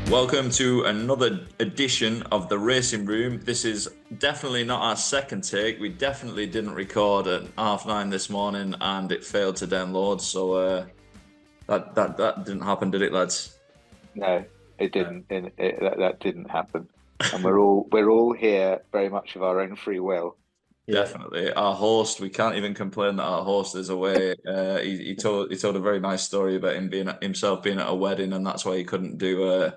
Welcome to another edition of the Racing Room. This is definitely not our second take. We definitely didn't record at 9:30 this morning, and it failed to download. So that didn't happen, did it, lads? No, it didn't. That didn't happen. And we're all here very much of our own free will. Definitely. Our host, we can't even complain that our host is away. He told a very nice story about himself being at a wedding, and that's why he couldn't do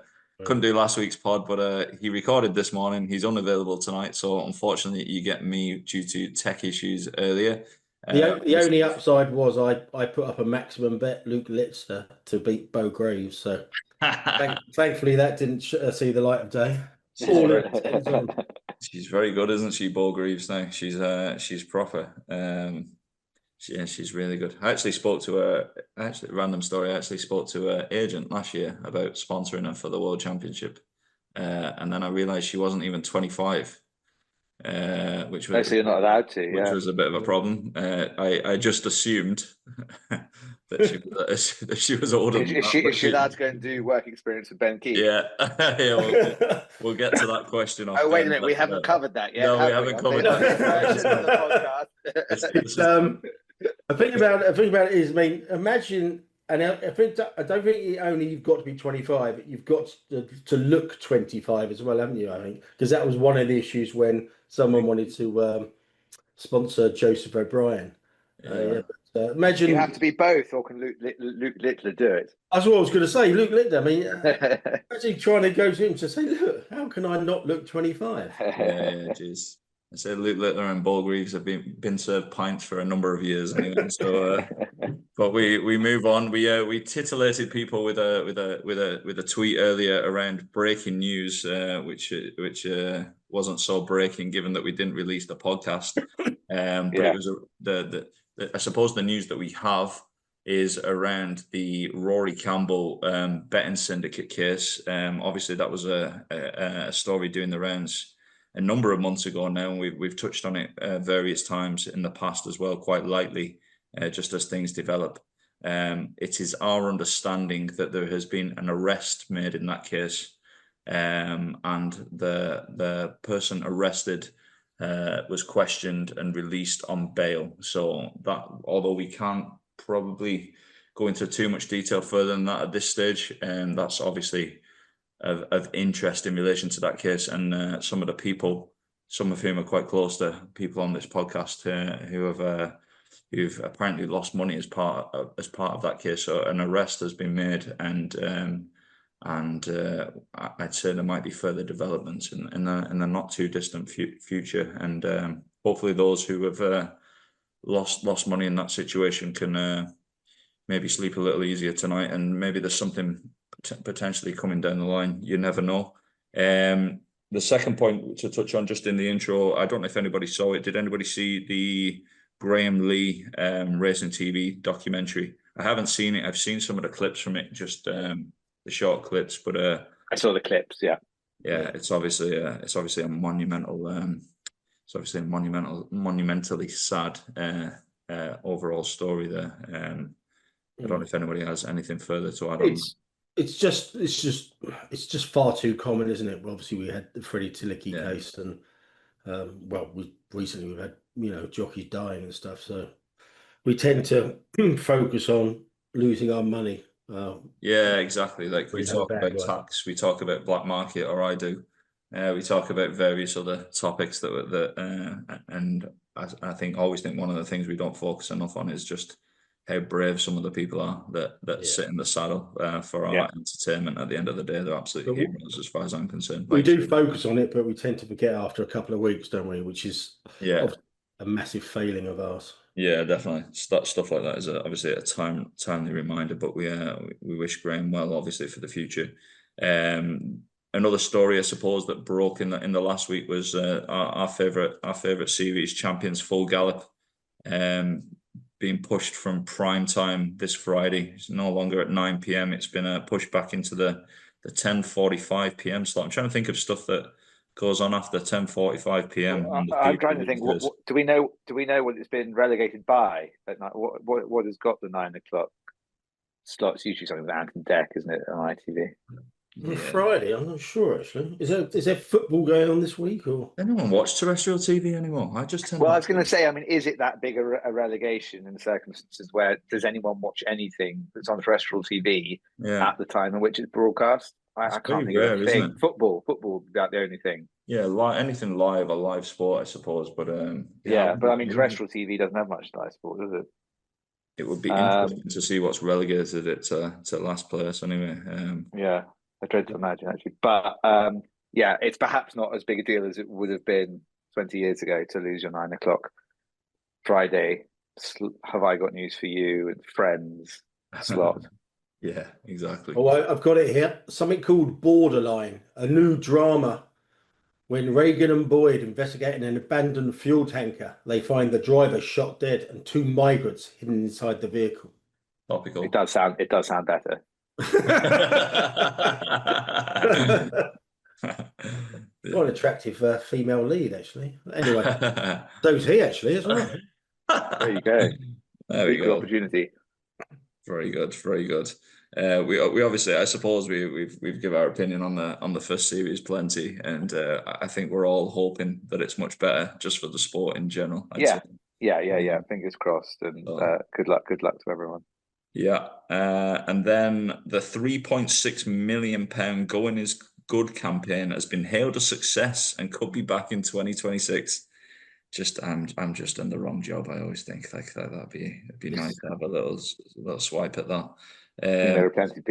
last week's pod. But he recorded this morning. He's unavailable tonight, so unfortunately, you get me due to tech issues earlier. The only upside was I put up a maximum bet Luke Litzler to beat Bo Graves, so thankfully that didn't see the light of day. She's very good, isn't she, Bo Greaves? Now she's proper. She's really good. I actually spoke to her. Random story. I actually spoke to her agent last year about sponsoring her for the World Championship, and then I realised she wasn't even 25. Which was so you're not allowed to, which was a bit of a problem. I just assumed that she was older. Is she allowed to go and do work experience with Ben Keith? Yeah, we'll get to that question. Oh, wait a minute, we haven't covered that yet. No, we haven't covered that. I think about it is, I mean, imagine, and I don't think you've got to be 25. You've got to look 25 as well, haven't you? I think because that was one of the issues when someone wanted to sponsor Joseph O'Brien. Imagine you have to be both, or can Luke Littler do it? That's what I was going to say. Luke Littler. I mean, actually trying to go to him to say, "Look, how can I not look 25?" Yeah, jeez. I said Luke Littler and Bo Greaves have been served pints for a number of years anyway. So, but we move on. We titillated people with a tweet earlier around breaking news, which wasn't so breaking given that we didn't release the podcast. But it was I suppose the news that we have is around the Rory Campbell betting syndicate case. Obviously, that was a story doing the rounds a number of months ago now, and we've touched on it various times in the past as well, quite lightly, just as things develop. It is our understanding that there has been an arrest made in that case, and the person arrested was questioned and released on bail. So that, although we can't probably go into too much detail further than that at this stage, that's obviously of interest in relation to that case, and some of the people, some of whom are quite close to people on this podcast, who've apparently lost money as part of that case. So an arrest has been made, and I'd say there might be further developments in the not too distant future, and hopefully those who have lost money in that situation can maybe sleep a little easier tonight, and maybe there's something potentially coming down the line. You never know. The second point to touch on just in the intro, I don't know if anybody saw it. Did anybody see the Graham Lee Racing TV documentary? I haven't seen it. I've seen some of the clips from it, just the short clips, but I saw the clips. Yeah, it's obviously a monumental. It's obviously a monumentally sad overall story there. I don't know if anybody has anything further to add on. It's just far too common, isn't it? Well, obviously, we had the Freddie Tillicki case, and we've had jockeys dying and stuff. So we tend to focus on losing our money. Yeah, exactly. Like we talk about tax, we talk about black market, or I do. We talk about various other topics and I always think one of the things we don't focus enough on is just how brave some of the people are that sit in the saddle for our entertainment. At the end of the day, they're absolutely heroes as far as I'm concerned. We do focus on it, but we tend to forget after a couple of weeks, don't we? Which is a massive failing of ours. Yeah, definitely. Stuff like that is obviously a timely reminder, but we wish Graham well, obviously, for the future. Another story, I suppose, that broke in the last week was our favorite series, Champions Full Gallop, being pushed from prime time this Friday. It's no longer at 9 p.m. It's been pushed back into the 10:45 p.m. slot. I'm trying to think of stuff that goes on after 10:45 p.m. I'm trying to think. What, do we know what it's been relegated by at night? What has got the 9 o'clock slot? It's usually something with Ant and Deck, isn't it, on ITV? On Yeah. Friday, I'm not sure actually. Is there football going on this week or? Anyone watch terrestrial TV anymore? I just tend Well, I not was going to. to say, I mean, is it that big a relegation in circumstances where does anyone watch anything that's on terrestrial TV Yeah, at the time in which it's broadcast? it's I very can't think of rare, isn't it? anything. Football, that the only thing. Yeah, anything live or live sport, I suppose. But yeah, Yeah, but I mean, terrestrial TV doesn't have much live sport, does it? it would be Um, interesting to see what's relegated it to last place anyway. yeah, I dread to imagine actually, but yeah, it's perhaps not as big a deal as it would have been 20 years ago to lose your 9 o'clock Friday. Have I got news for you and friends slot? Yeah, exactly. Oh, I've got it here. Something called Borderline, a new drama. When Reagan and Boyd investigating an abandoned fuel tanker, they find the driver shot dead and two migrants hidden inside the vehicle. Topical. It does sound better. Quite an attractive female lead, actually. Anyway, so's he actually as well. There you go. There we Equal go. opportunity. Very good, very good. We obviously, I suppose we've give our opinion on the first series plenty, and I think we're all hoping that it's much better just for the sport in general. Yeah. Fingers crossed, and good luck to everyone. Yeah, and then the £3.6 million Going Is Good campaign has been hailed a success and could be back in 2026. I'm just in the wrong job. I always think like it'd be nice to have a little swipe at that. There are plenty of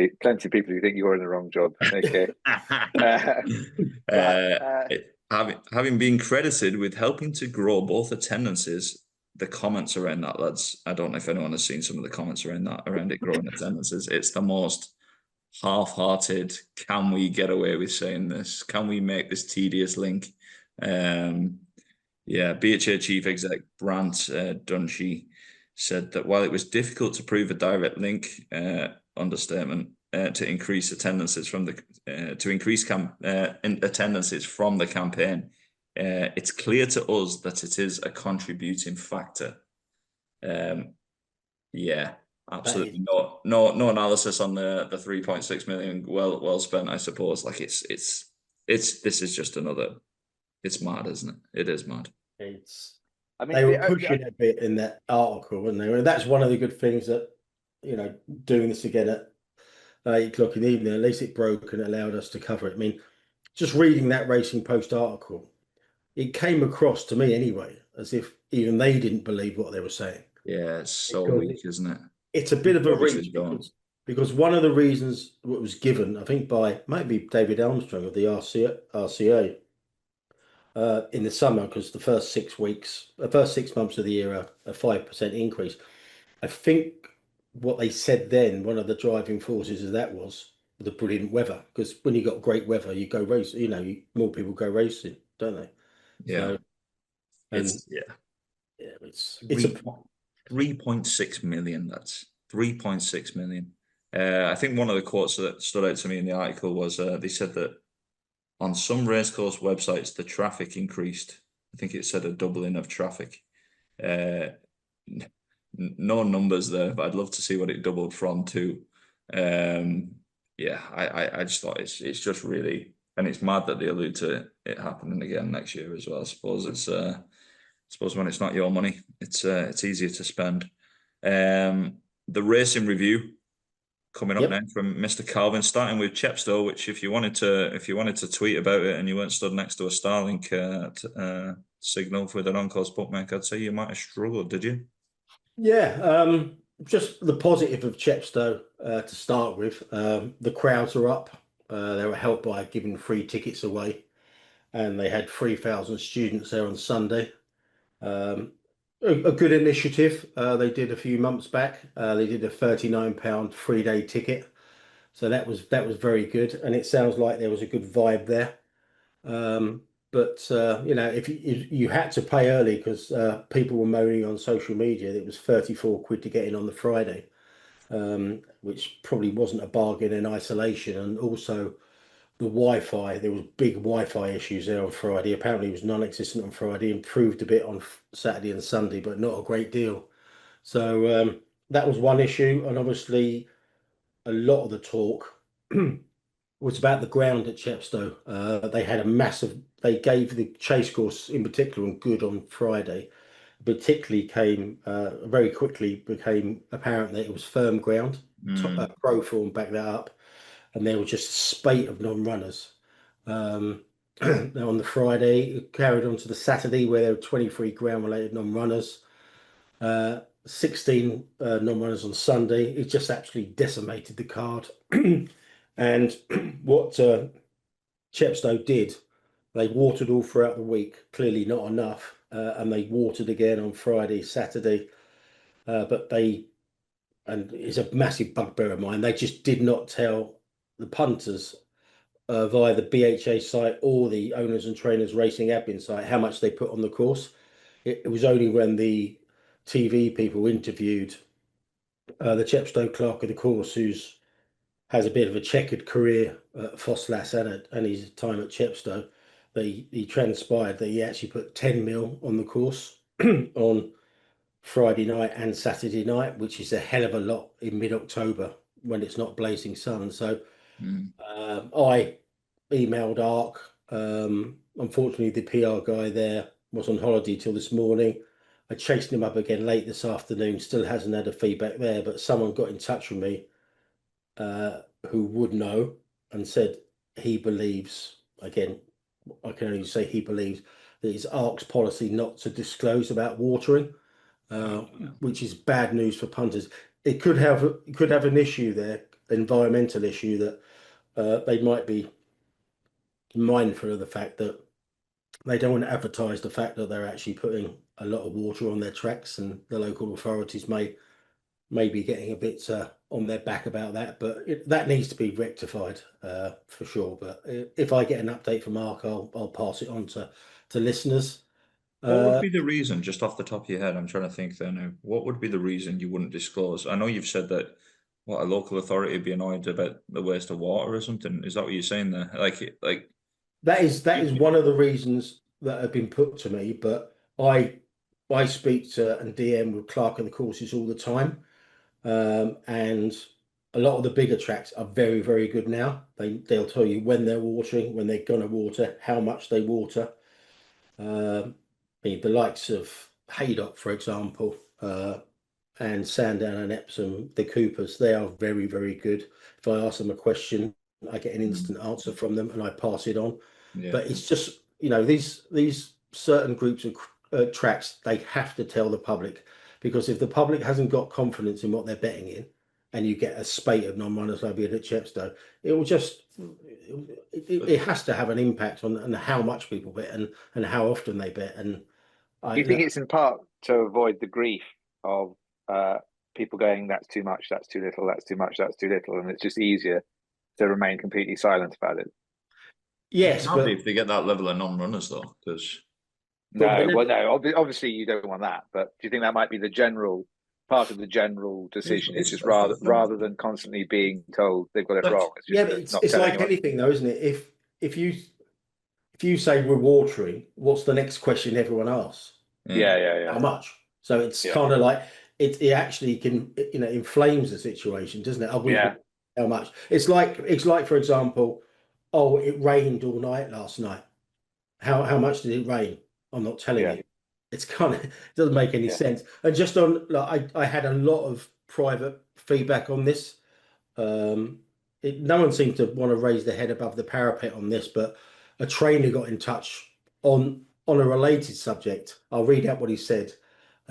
people who think you're in the wrong job. Okay. Having been credited with helping to grow both attendances, the comments around that, lads. I don't know if anyone has seen some of the comments around it growing attendances. It's the most half-hearted. Can we get away with saying this? Can we make this tedious link? Yeah, BHA Chief Exec Brant Dunshee said that while it was difficult to prove a direct link, understatement, to increase attendances from the attendances from the campaign, it's clear to us that it is a contributing factor. Yeah, absolutely no analysis on the 3.6 million. Well spent, I suppose. Like this is just another. It's mad, isn't it? It is mad. They were pushing a bit in that article, weren't they? And that's one of the good things that, doing this again at 8 o'clock in the evening, at least it broke and allowed us to cover it. I mean, just reading that Racing Post article, it came across to me anyway, as if even they didn't believe what they were saying. Yeah, it's so weak, isn't it? It's a bit of a reach because one of the reasons it was given, I think, by maybe David Armstrong of the RCA, in the summer, because the first 6 months of the year, a 5% increase. I think what they said then, one of the driving forces of that was the brilliant weather. Because when you got great weather, you go racing. More people go racing, don't they? Yeah. So, it's 3.6 million. That's 3.6 million. I think one of the quotes that stood out to me in the article was they said that on some racecourse websites, the traffic increased. I think it said a doubling of traffic. No numbers there, but I'd love to see what it doubled from too. Yeah, I just thought it's just really, and it's mad that they allude to it happening again next year as well. I suppose it's I suppose when it's not your money, it's easier to spend. The racing review coming up now from Mr. Calvin, starting with Chepstow, which if you wanted to tweet about it and you weren't stood next to a Starlink signal with an on-course bookmaker, I'd say you might have struggled, did you? Yeah, just the positive of Chepstow to start with. The crowds are up. They were helped by giving free tickets away, and they had 3,000 students there on Sunday. A good initiative. They did a few months back. They did a £39 3-day ticket, so that was very good. And it sounds like there was a good vibe there. But if you had to pay early because people were moaning on social media that it was 34 quid to get in on the Friday, which probably wasn't a bargain in isolation. And also the Wi-Fi, there was big Wi-Fi issues there on Friday. Apparently it was non-existent on Friday, improved a bit on Saturday and Sunday, but not a great deal. So that was one issue. And obviously a lot of the talk was about the ground at Chepstow. They had a massive. They gave the chase course in particular on good on Friday. Particularly came very quickly became apparent that it was firm ground. Pro form backed that up, and there was just a spate of non-runners. Now on the Friday, it carried on to the Saturday where there were 23 ground-related non-runners, 16 non-runners on Sunday. It just absolutely decimated the card. And what Chepstow did, they watered all throughout the week, clearly not enough, and they watered again on Friday, Saturday. But and it's a massive bugbear of mine, they just did not tell the punters via the BHA site or the owners and trainers racing admin site how much they put on the course. It was only when the TV people interviewed the Chepstow clerk of the course, who's has a bit of a checkered career at Fosslas and his time at Chepstow, he transpired that he actually put 10 mil on the course on Friday night and Saturday night, which is a hell of a lot in mid-October when it's not blazing sun. So I emailed ARC. Unfortunately, the PR guy there was on holiday till this morning. I chased him up again late this afternoon, still hasn't had a feedback there, but someone got in touch with me who would know and said he believes, again, I can only say he believes, that it's ARC's policy not to disclose about watering, which is bad news for punters. It could have an issue there, environmental issue, that they might be mindful of the fact that they don't want to advertise the fact that they're actually putting a lot of water on their tracks, and the local authorities may be getting a bit on their back about that, but that needs to be rectified for sure. But if I get an update from Mark, I'll pass it on to listeners. What would be the reason, just off the top of your head? I'm trying to think there now. What would be the reason you wouldn't disclose? I know you've said that a local authority would be annoyed about the waste of water or something. Is that what you're saying there? Like that is one of the reasons that have been put to me. But I speak to and DM with Clark of the courses all the time. And a lot of the bigger tracks are very, very good now. They'll tell you when they're watering, when they're going to water, how much they water. The likes of Haydock, for example, and Sandown and Epsom, the Coopers, they are very, very good. If I ask them a question, I get an instant answer from them and I pass it on. Yeah. But it's just, these certain groups of tracks, they have to tell the public, because if the public hasn't got confidence in what they're betting in, and you get a spate of non-runners like we had at Chepstow, it will just, it has to have an impact on how much people bet and how often they bet. And do you think it's in part to avoid the grief of people going, that's too much, that's too little, that's too much, that's too little, and it's just easier to remain completely silent about it? Yes, but if they get that level of non-runners though, because obviously you don't want that. But do you think that might be the general part of the general decision? It's just rather than constantly being told they've got it wrong. It's like anything though, isn't it? If you say we're watering, what's the next question everyone asks? Yeah. How much? So it's kind of like it actually can inflames the situation, doesn't it? How much? It's like for example, oh, it rained all night last night. How much did it rain? I'm not telling you. It's kind of, it doesn't make any sense. And just on, like, I had a lot of private feedback on this. No one seemed to want to raise their head above the parapet on this, but a trainer got in touch on a related subject. I'll read out what he said.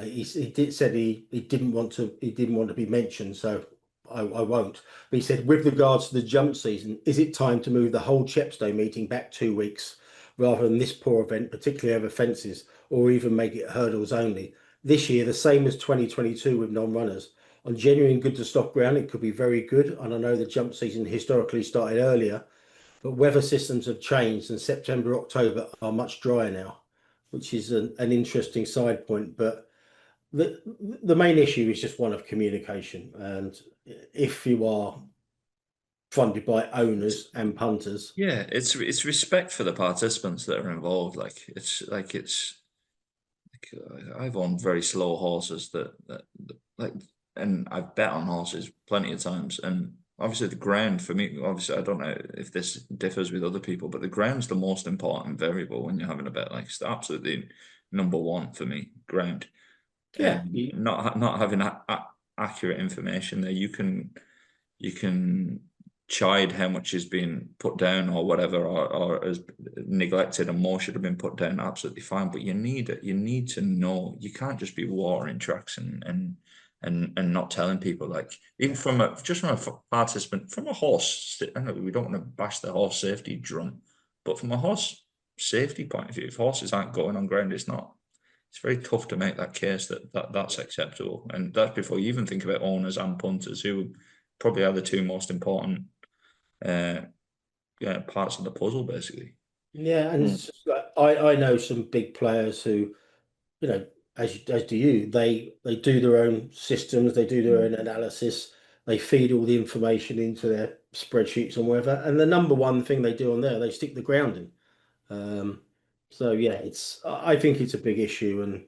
He said he didn't want to be mentioned, so I won't. But he said, with regards to the jump season, is it time to move the whole Chepstow meeting back 2 weeks rather than this poor event, particularly over fences, or even make it hurdles only? This year, the same as 2022 with non-runners. On genuine good to stop ground, it could be very good. And I know the jump season historically started earlier, but weather systems have changed and September, October are much drier now, which is an interesting side point. But the main issue is just one of communication. And if you are funded by owners and punters, it's respect for the participants that are involved. I've owned very slow horses that and I've bet on horses plenty of times, and obviously the ground for me, obviously I don't know if this differs with other people, but the ground's the most important variable when you're having a bet. Like it's absolutely number one for me, ground. Yeah, Not having accurate information there, you can chide how much is being put down or whatever, or as neglected and more should have been put down. Absolutely fine, but you need it. You need to know. You can't just be watering tracks and not telling people. Like even from a participant, from a horse. I know we don't want to bash the horse safety drum, but from a horse safety point of view, if horses aren't going on ground, it's not. It's very tough to make that case that's acceptable, and that's before you even think about owners and punters, who probably are the two most important parts of the puzzle, basically. yeah, and it's just like I know some big players who, as do you, they do their own systems, they do their own analysis, they feed all the information into their spreadsheets and whatever, and the number one thing they do on there, they stick the ground in. So yeah, I think it's a big issue, and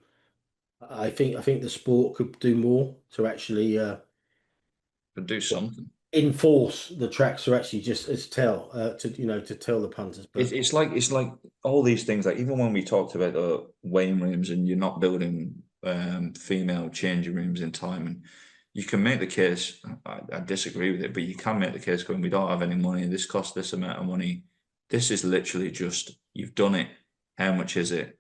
I think the sport could do more to actually But do something. enforce the tracks to actually just as tell to tell the punters. But It's like all these things. Like even when we talked about the weighing rooms and you're not building female changing rooms in time, and you can make the case. I disagree with it, but you can make the case going, we don't have any money. This costs this amount of money. This is literally just you've done it. How much is it?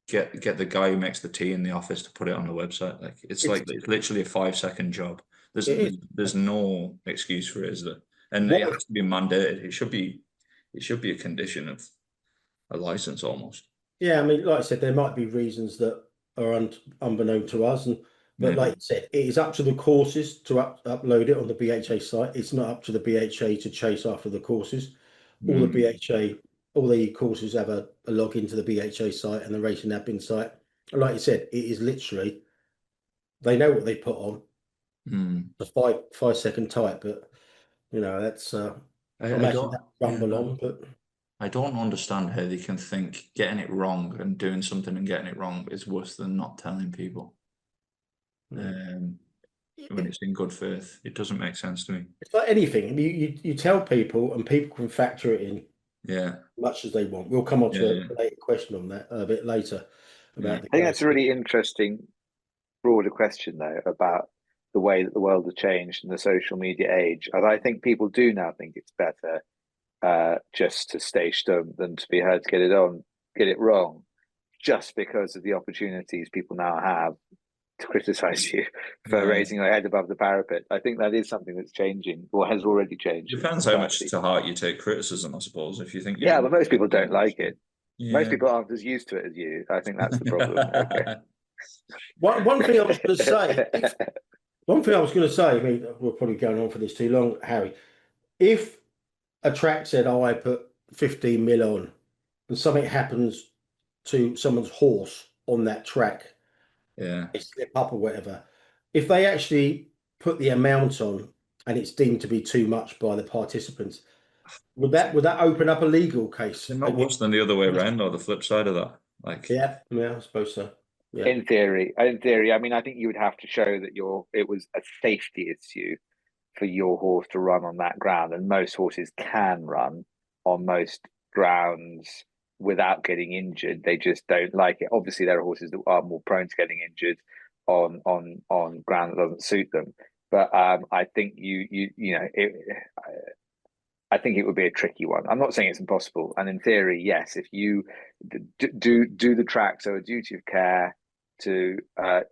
Get the guy who makes the tea in the office to put it on the website. Like it's literally a 5-second job. There's no excuse for it, is there? And it has to be mandated. It should be a condition of a license almost. yeah, I mean, like I said, there might be reasons that are unbeknown to us, but like you said, it is up to the courses to upload it on the BHA site. It's not up to the BHA to chase after the courses. All the courses have a login to the BHA site and the racing admin site. And like you said, it is literally they know what they put on. A 5-second type, but that's I imagine don't that rumble on, but I don't understand how they can think getting it wrong and doing something and getting it wrong is worse than not telling people. When it's in good faith, it doesn't make sense to me. it's like anything. You tell people and people can factor it in Yeah. much as they want. We'll come on to a later question on that a bit later about I think that's a really interesting broader question though about the way that the world has changed in the social media age. And I think people do now think it's better just to stay stum than to be heard to get it wrong, just because of the opportunities people now have to criticize you for raising your head above the parapet. I think that is something that's changing or has already changed. Depends how much to heart you take criticism, I suppose. If you think but most people don't like it. Most people aren't as used to it as you. I think that's the problem. Okay. One thing I was going to say. One thing I was going to say. I mean, we're probably going on for this too long, Harry. If a track said, "Oh, I put 15 mil on," and something happens to someone's horse on that track, they slip up or whatever. If they actually put the amount on and it's deemed to be too much by the participants, would that open up a legal case? They're not worse than the other way around or the flip side of that. Like yeah, I suppose so. Yeah. In theory, I mean, I think you would have to show that it was a safety issue for your horse to run on that ground, and most horses can run on most grounds without getting injured. They just don't like it. Obviously, there are horses that are more prone to getting injured on ground that doesn't suit them. But I think I think it would be a tricky one. I'm not saying it's impossible. And in theory, yes, if you do the track, so a duty of care to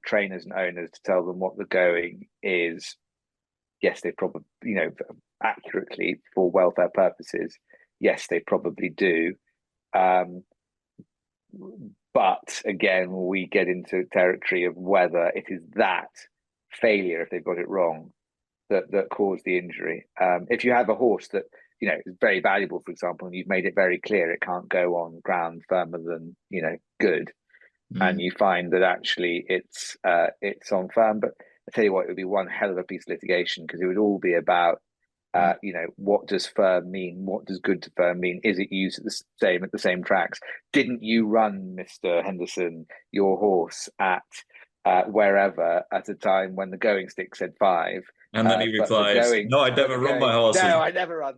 trainers and owners to tell them what the going is. Yes, they probably, accurately for welfare purposes. Yes, they probably do. But again, we get into territory of whether it is that failure, if they've got it wrong, that caused the injury. If you have a horse that is very valuable, for example, and you've made it very clear it can't go on ground firmer than good, and you find that actually it's on firm. But I tell you what, it would be one hell of a piece of litigation, because it would all be about what does firm mean? What does good to firm mean? Is it used at the same tracks? Didn't you run, Mr. Henderson, your horse at wherever at a time when the going stick said 5, And then he But the replies, going, "No, I'd but never the run my going, horses." no, I never run.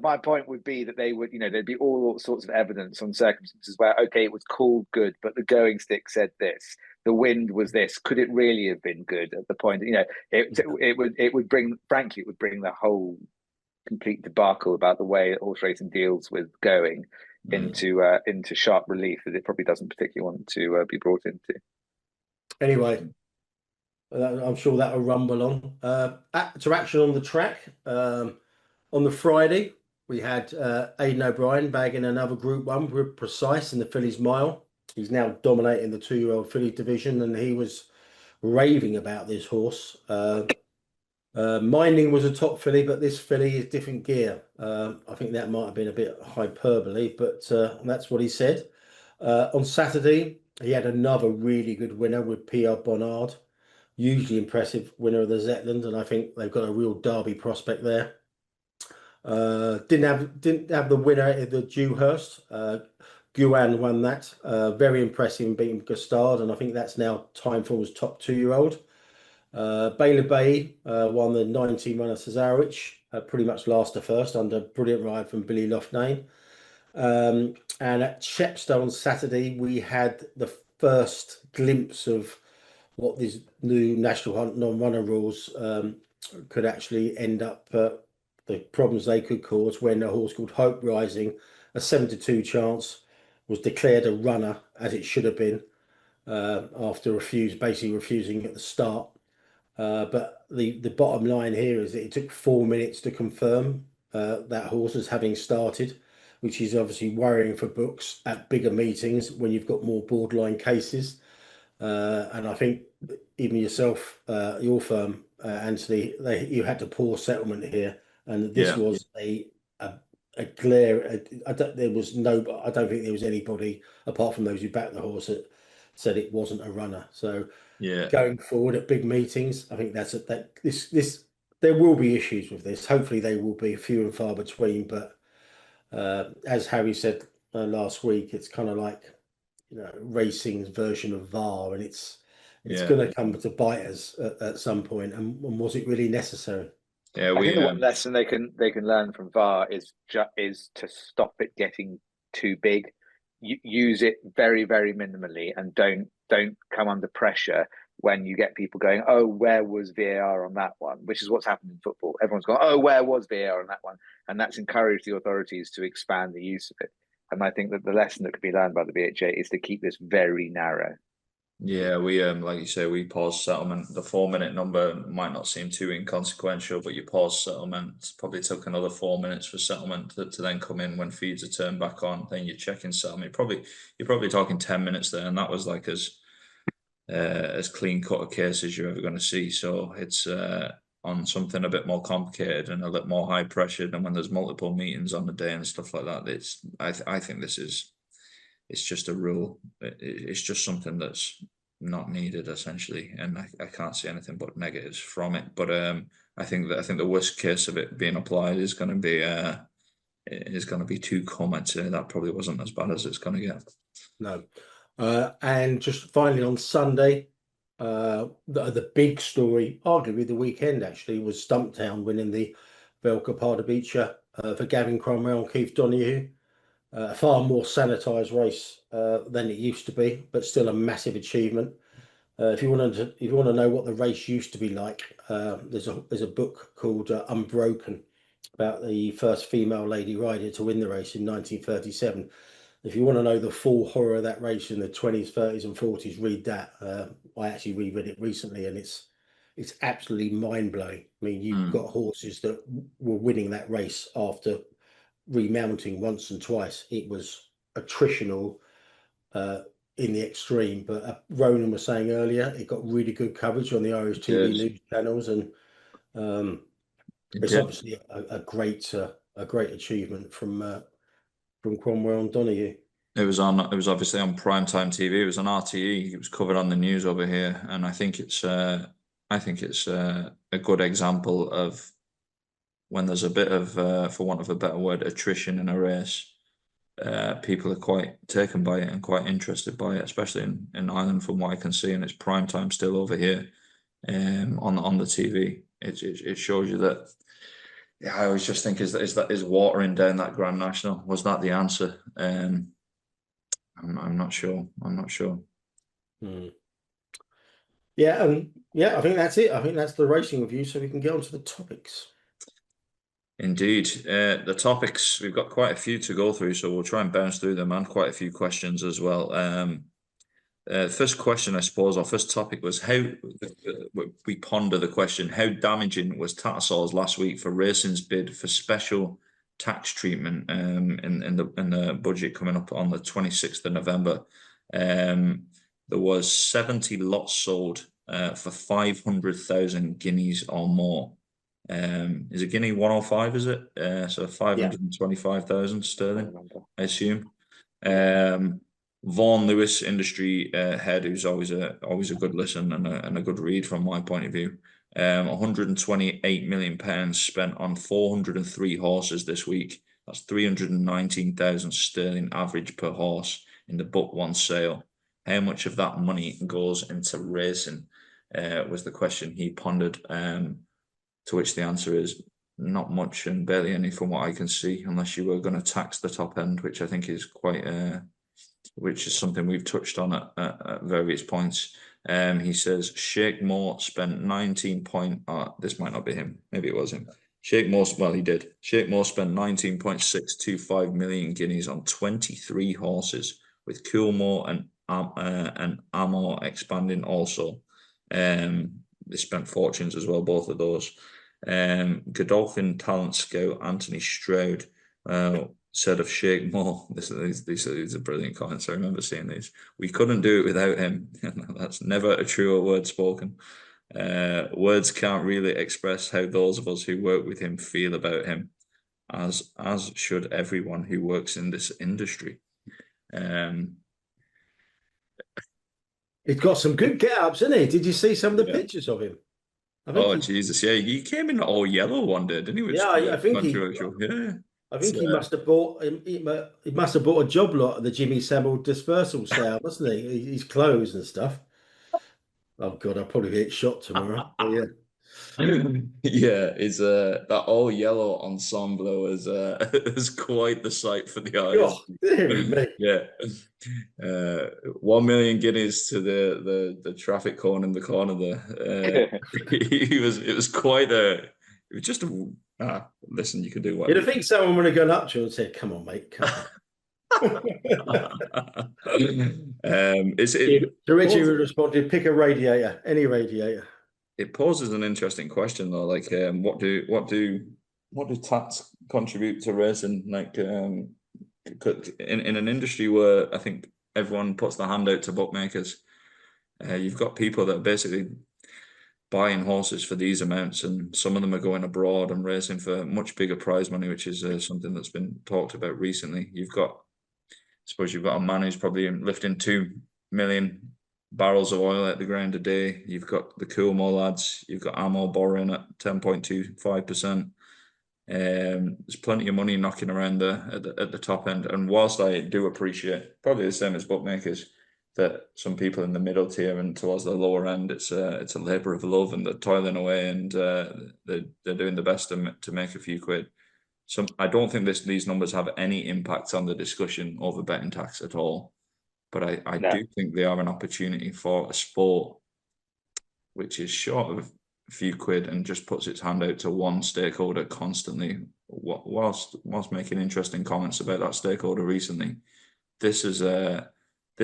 My point would be that they would, there'd be all sorts of evidence on circumstances where, okay, it was called good, but the going stick said this, the wind was this. Could it really have been good at the point? It would bring, frankly, it would bring the whole complete debacle about the way horse racing deals with going into sharp relief that it probably doesn't particularly want to be brought into. Anyway, I'm sure that'll rumble on. To action on the track. On the Friday, we had Aidan O'Brien bagging another Group 1 with Precise in the Fillies Mile. He's now dominating the 2-year-old filly division, and he was raving about this horse. Minding was a top filly, but this filly is different gear. I think that might have been a bit hyperbole, but that's what he said. On Saturday, he had another really good winner with Pierre Bonnard. Hugely impressive winner of the Zetland, and I think they've got a real derby prospect there. Didn't have the winner at the Dewhurst. Guan won that. Very impressive in beating Gustard, and I think that's now time for his top 2-year-old. Baylor Bay won the 19 runner Cesarewicz, pretty much last to first under a brilliant ride from Billy Loughnane. And at Chepstow on Saturday, we had the first glimpse of what these new National Hunt non-runner rules could actually end up, the problems they could cause when a horse called Hope Rising, a 7-2 chance, was declared a runner as it should have been after basically refusing at the start. But the bottom line here is that it took 4 minutes to confirm that horse as having started, which is obviously worrying for books at bigger meetings when you've got more borderline cases. And I think even yourself, your firm, Anthony, you had to pause settlement here, and this was a glare. I don't think there was anybody apart from those who backed the horse that said it wasn't a runner. So going forward at big meetings, I think there will be issues with this. Hopefully they will be few and far between, but as Harry said last week, it's kind of like racing's version of VAR, and it's going to come to bite us at some point. And was it really necessary? I think the one lesson they can learn from VAR is to stop it getting too big. Use it very, very minimally, and don't come under pressure when you get people going, "Oh, where was VAR on that one?" Which is what's happened in football. Everyone's gone, "Oh, where was VAR on that one?" And that's encouraged the authorities to expand the use of it. And I think that the lesson that could be learned by the BHA is to keep this very narrow. Yeah, we like you say, we paused settlement. The 4-minute number might not seem too inconsequential, but you pause settlement. Probably took another 4 minutes for settlement to then come in when feeds are turned back on. Then you're checking settlement. You're probably talking 10 minutes there, and that was like as clean cut a case as you're ever going to see. So it's on something a bit more complicated and a little more high pressured, and when there's multiple meetings on the day and stuff like that, I think this is. It's just a rule. It's just something that's not needed essentially, and I can't see anything but negatives from it. But I think the worst case of it being applied is going to be to come. I'd say that probably wasn't as bad as it's going to get. No, and just finally on Sunday, the big story, arguably the weekend actually, was Stumptown winning the Velka Pardubice for Gavin Cromwell and Keith Donoghue. A far more sanitised race than it used to be, but still a massive achievement. If you want to know what the race used to be like, there's a book called Unbroken about the first female lady rider to win the race in 1937. If you want to know the full horror of that race in the 20s, 30s, and 40s, read that. I actually reread it recently, and it's absolutely mind blowing. I mean, you've got horses that were winning that race after remounting once and twice. It was attritional in the extreme, but Ronan was saying earlier, it got really good coverage on the Irish TV news channels, and it's obviously a great achievement from Cromwell and Donoghue. It was obviously on primetime TV. It was on RTE. It was covered on the news over here, and I think it's a good example of when there's a bit of, for want of a better word, attrition in a race. people are quite taken by it and quite interested by it, especially in Ireland, from what I can see, and it's prime time still over here, on the TV. It shows you that. Yeah, I always just think is watering down that Grand National? Was that the answer? I'm not sure. I'm not sure. Yeah, yeah, I think that's it. I think that's the racing review, so we can get on to the topics. Indeed. The topics, we've got quite a few to go through, so we'll try and bounce through them, and quite a few questions as well. First question, I suppose, our first topic was how we ponder the question: how damaging was Tattersalls last week for racing's bid for special tax treatment in the budget coming up on the 26th of November? There was 70 lots sold for 500,000 guineas or more. Is a guinea 105? Is it? So 525,000 sterling, I assume. Vaughan Lewis, industry head, who's always a good listen and a good read from my point of view. 128 million pounds spent on 403 horses this week. That's 319,000 sterling average per horse in the book one sale. How much of that money goes into racing? Was the question he pondered. To which the answer is not much and barely any from what I can see, unless you were going to tax the top end, which I think is quite, which is something we've touched on at various points. He says Sheikh Moore spent 19 point. This might not be him. Maybe it was him. Sheikh Moore. Well, he did. Sheikh Moore spent 19.625 million guineas on 23 horses, with Coolmore and Amor expanding also. They spent fortunes as well, both of those. Godolphin talent scout Anthony Stroud said of Sheikh Moore, these are brilliant comments. I remember seeing these. We couldn't do it without him. That's never a truer word spoken. Words can't really express how those of us who work with him feel about him, as should everyone who works in this industry. He's got some good get-ups, isn't he? Did you see some of the pictures of him? Jesus, yeah, he came in all yellow one day, didn't he? Which I think controversial. I think he must have bought a job lot at the Jimmy Savile dispersal sale, mustn't he? His clothes and stuff. Oh God, I'll probably get shot tomorrow. But yeah. Yeah, it's that all yellow ensemble is quite the sight for the eyes. Oh, dear me. Yeah. 1 million guineas to the traffic cone in the corner there. It was quite it was just listen, you can do what You'd think someone would have gone up to you and said, "Come on, mate, come on." To which he responded, "Pick a radiator, any radiator." It poses an interesting question though, like what do tax contribute to racing? Like in an industry where I think everyone puts their hand out to bookmakers, you've got people that are basically buying horses for these amounts, and some of them are going abroad and racing for much bigger prize money, which is something that's been talked about recently. I suppose you've got a man who's probably lifting 2 million barrels of oil out the ground a day. You've got the Coolmore lads. You've got Amor borrowing at 10.25%. There's plenty of money knocking around there at the top end. And whilst I do appreciate, probably the same as bookmakers, that some people in the middle tier and towards the lower end, it's a labour of love, and they're toiling away, and they're doing the best to make a few quid. So I don't think these numbers have any impact on the discussion over betting tax at all. But I do think they are an opportunity for a sport which is short of a few quid and just puts its hand out to one stakeholder constantly, whilst making interesting comments about that stakeholder recently. This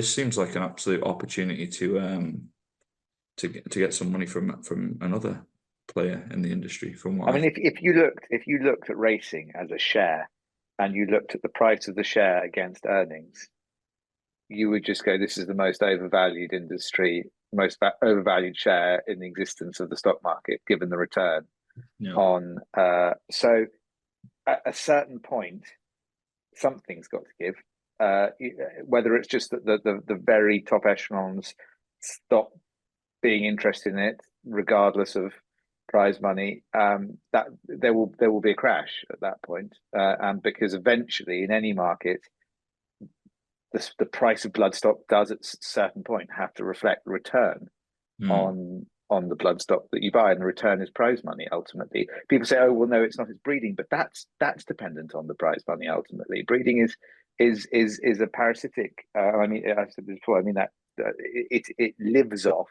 seems like an absolute opportunity to get some money from another player in the industry. If you looked at racing as a share, and you looked at the price of the share against earnings, you would just go, this is the most overvalued industry, most overvalued share in the existence of the stock market, given the return on. So at a certain point, something's got to give. Whether it's just that the very top echelons stop being interested in it, regardless of prize money, that there will be a crash at that point, and because eventually in any market the price of bloodstock does at a certain point have to reflect the return on the bloodstock that you buy, and the return is prize money ultimately. People say, oh well, no, it's not, it's breeding, but that's dependent on the prize money ultimately. Breeding is a parasitic. I mean, I said this before. I mean that it lives off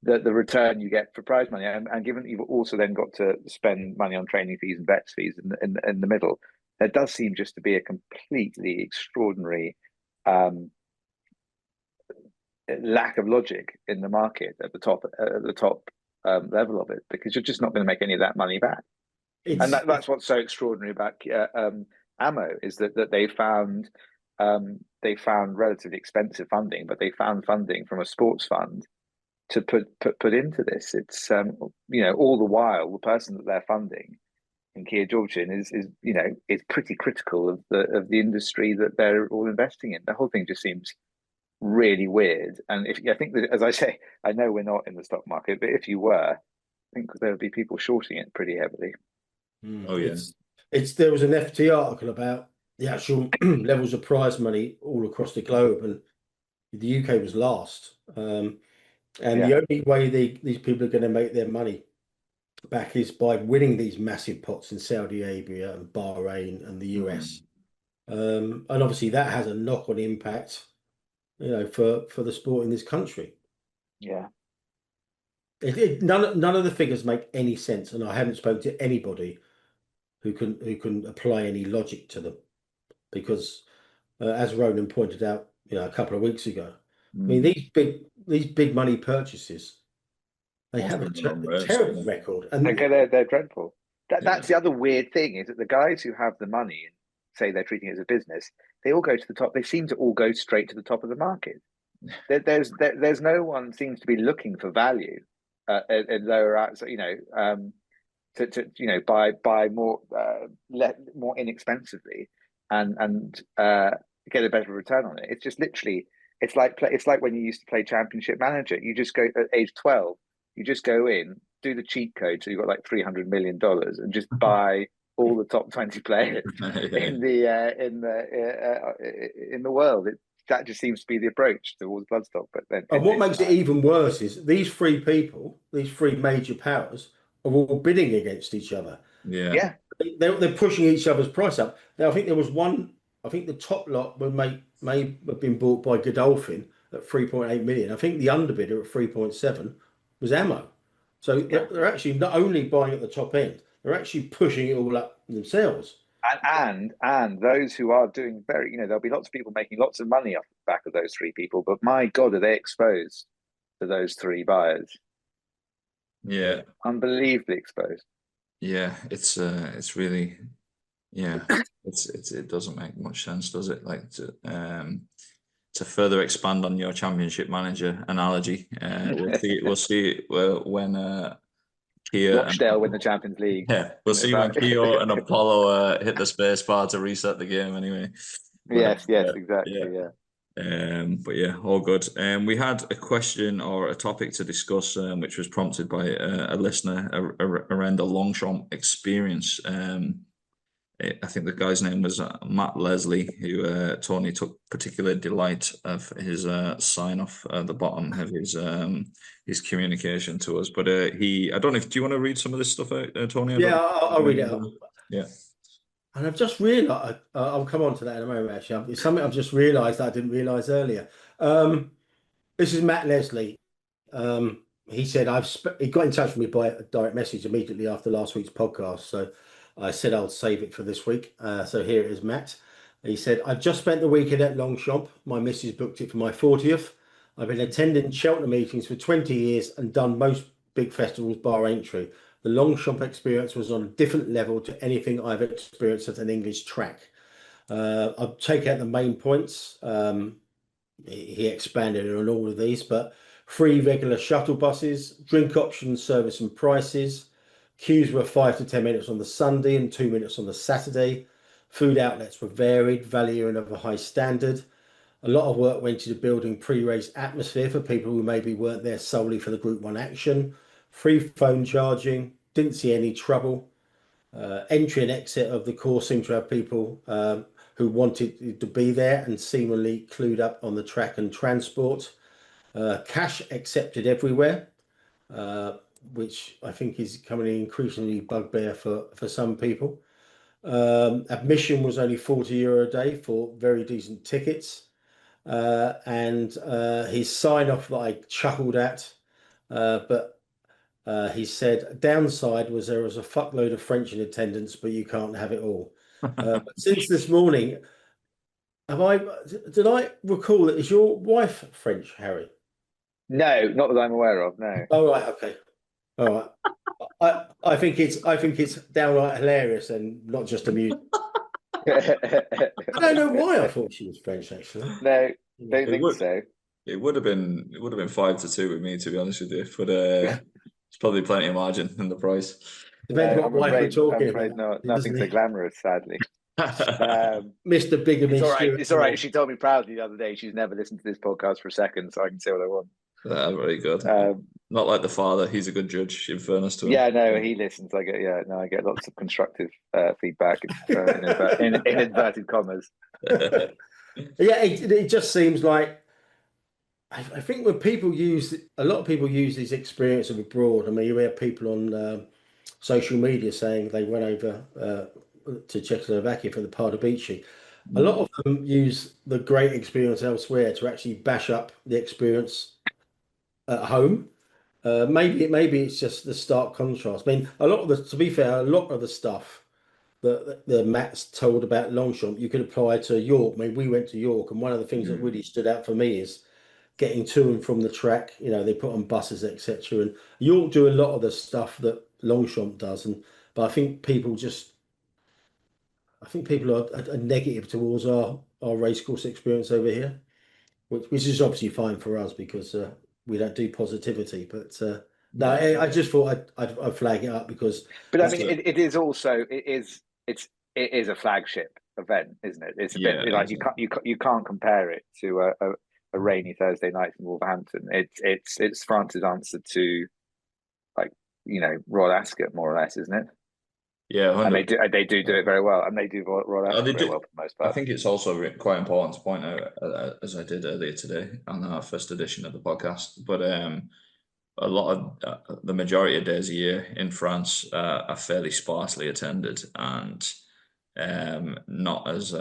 the return you get for prize money, and given that you've also then got to spend money on training fees and vets fees in the middle, there does seem just to be a completely extraordinary lack of logic in the market at the top level of it, because you're just not going to make any of that money back. And that's what's so extraordinary about ammo, is that they found relatively expensive funding, but they found funding from a sports fund to put into this. It's all the while the person that they're funding in Kia Georgian is pretty critical of the industry that they're all investing in. The whole thing just seems really weird. And I think that, as I say, I know we're not in the stock market, but if you were, I think there would be people shorting it pretty heavily. Oh yeah, there was an FT article about the actual levels of prize money all across the globe, and the UK was last. The only way these people are going to make their money back is by winning these massive pots in Saudi Arabia and Bahrain and the US. And obviously that has a knock-on impact, for the sport in this country. Yeah. None of the figures make any sense, and I haven't spoken to anybody who can apply any logic to them, because as Ronan pointed out, a couple of weeks ago, I mean, these big money purchases, they have a terrible record, and they're dreadful. That's the other weird thing, is that the guys who have the money and say they're treating it as a business, they all go to the top. They seem to all go straight to the top of the market. There's no one seems to be looking for value in lower outside, to buy more more inexpensively and get a better return on it. It's just literally, it's like when you used to play Championship Manager. You just go at age 12, you just go in, do the cheat code, so you've got like $300 million, and just buy all the top 20 players in the world. That just seems to be the approach towards bloodstock. But then, and what makes it even worse is these three major powers, are all bidding against each other. Yeah. They're pushing each other's price up. Now, I think there was one. I think the top lot may have been bought by Godolphin at 3.8 million. I think the underbidder at 3.7 was Ammo. So they're actually not only buying at the top end, they're actually pushing it all up themselves. And those who are doing there'll be lots of people making lots of money off the back of those three people. But my God, are they exposed to those three buyers? Yeah, unbelievably exposed. Yeah, it's really, it doesn't make much sense, does it? Like to further expand on your Championship Manager analogy, we'll see when Kia Rochdale win the Champions League. Yeah, we'll see when Kia and Apollo hit the space bar to reset the game anyway. Yes, exactly. Yeah. But yeah, all good. We had a question or a topic to discuss, which was prompted by a listener around the Longchamp experience. I think the guy's name was Matt Leslie, who Tony took particular delight of his sign off at the bottom of his communication to us. But I don't know if, do you want to read some of this stuff out, Tony? Yeah, I'll read it out. Yeah. And I've just realised, I'll come on to that in a moment, actually. It's something I've just realised that I didn't realise earlier. This is Matt Leslie. He said, he got in touch with me by a direct message immediately after last week's podcast. So I said I'll save it for this week. So here it is, Matt. He said, I've just spent the weekend at Longchamp. My missus booked it for my 40th. I've been attending Cheltenham meetings for 20 years and done most big festivals bar entry. The Longchamp experience was on a different level to anything I've experienced at an English track. I'll take out the main points. He expanded on all of these, but free regular shuttle buses, drink options, service and prices. Queues were 5 to 10 minutes on the Sunday and 2 minutes on the Saturday. Food outlets were varied, value and of a high standard. A lot of work went into building pre-race atmosphere for people who maybe weren't there solely for the Group 1 action. Free phone charging, didn't see any trouble. Entry and exit of the course seemed to have people who wanted to be there and seemingly clued up on the track and transport. Cash accepted everywhere, which I think is becoming increasingly bugbear for some people. Admission was only €40 a day for very decent tickets. And his sign off that I chuckled at, but he said downside was there was a fuckload of French in attendance, but you can't have it all. But since this morning, did I recall that is your wife French, Harry? No, not that I'm aware of. No. Oh right, okay, all right. I think it's downright hilarious and not just amusing. I don't know why I thought she was French actually. No, don't It think would, so. it would have been 5-2 with me, to be honest with you. But it's probably plenty of margin in the price. Depends No, what wife we're talking I'm afraid about. nothing so glamorous, sadly. Mr. Bigamy. It's all right. Stewart It's all right. today. She told me proudly the other day she's never listened to this podcast for a second, so I can say what I want. Very good. Not like the father. He's a good judge, in fairness to him. Yeah, no, he listens. I get lots of constructive feedback in inverted commas. Yeah, it just seems like I think when a lot of people use this experience of abroad. I mean, you hear people on social media saying they went over to Czechoslovakia for the Pardubice. A lot of them use the great experience elsewhere to actually bash up the experience at home. Maybe it's just the stark contrast. I mean, to be fair, a lot of the stuff that the Matt's told about Longchamp, you could apply to York. I mean, we went to York, and one of the things that really stood out for me is getting to and from the track. You know, they put on buses, etc. And York do a lot of the stuff that Longchamp does, but I think people are negative towards our racecourse experience over here, which is obviously fine for us because we don't do positivity. But no, I just thought I'd flag it up because. But I mean, it is a flagship event, isn't it? It's a bit like you can't compare it to a rainy Thursday night in Wolverhampton. It's France's answer to, like, Royal Ascot, more or less, isn't it? Yeah, 100%. And they do it very well, and they do Royal Ascot very well for the most part. I think it's also quite important to point out, as I did earlier today on our first edition of the podcast, but a lot of the majority of days a year in France are fairly sparsely attended and not as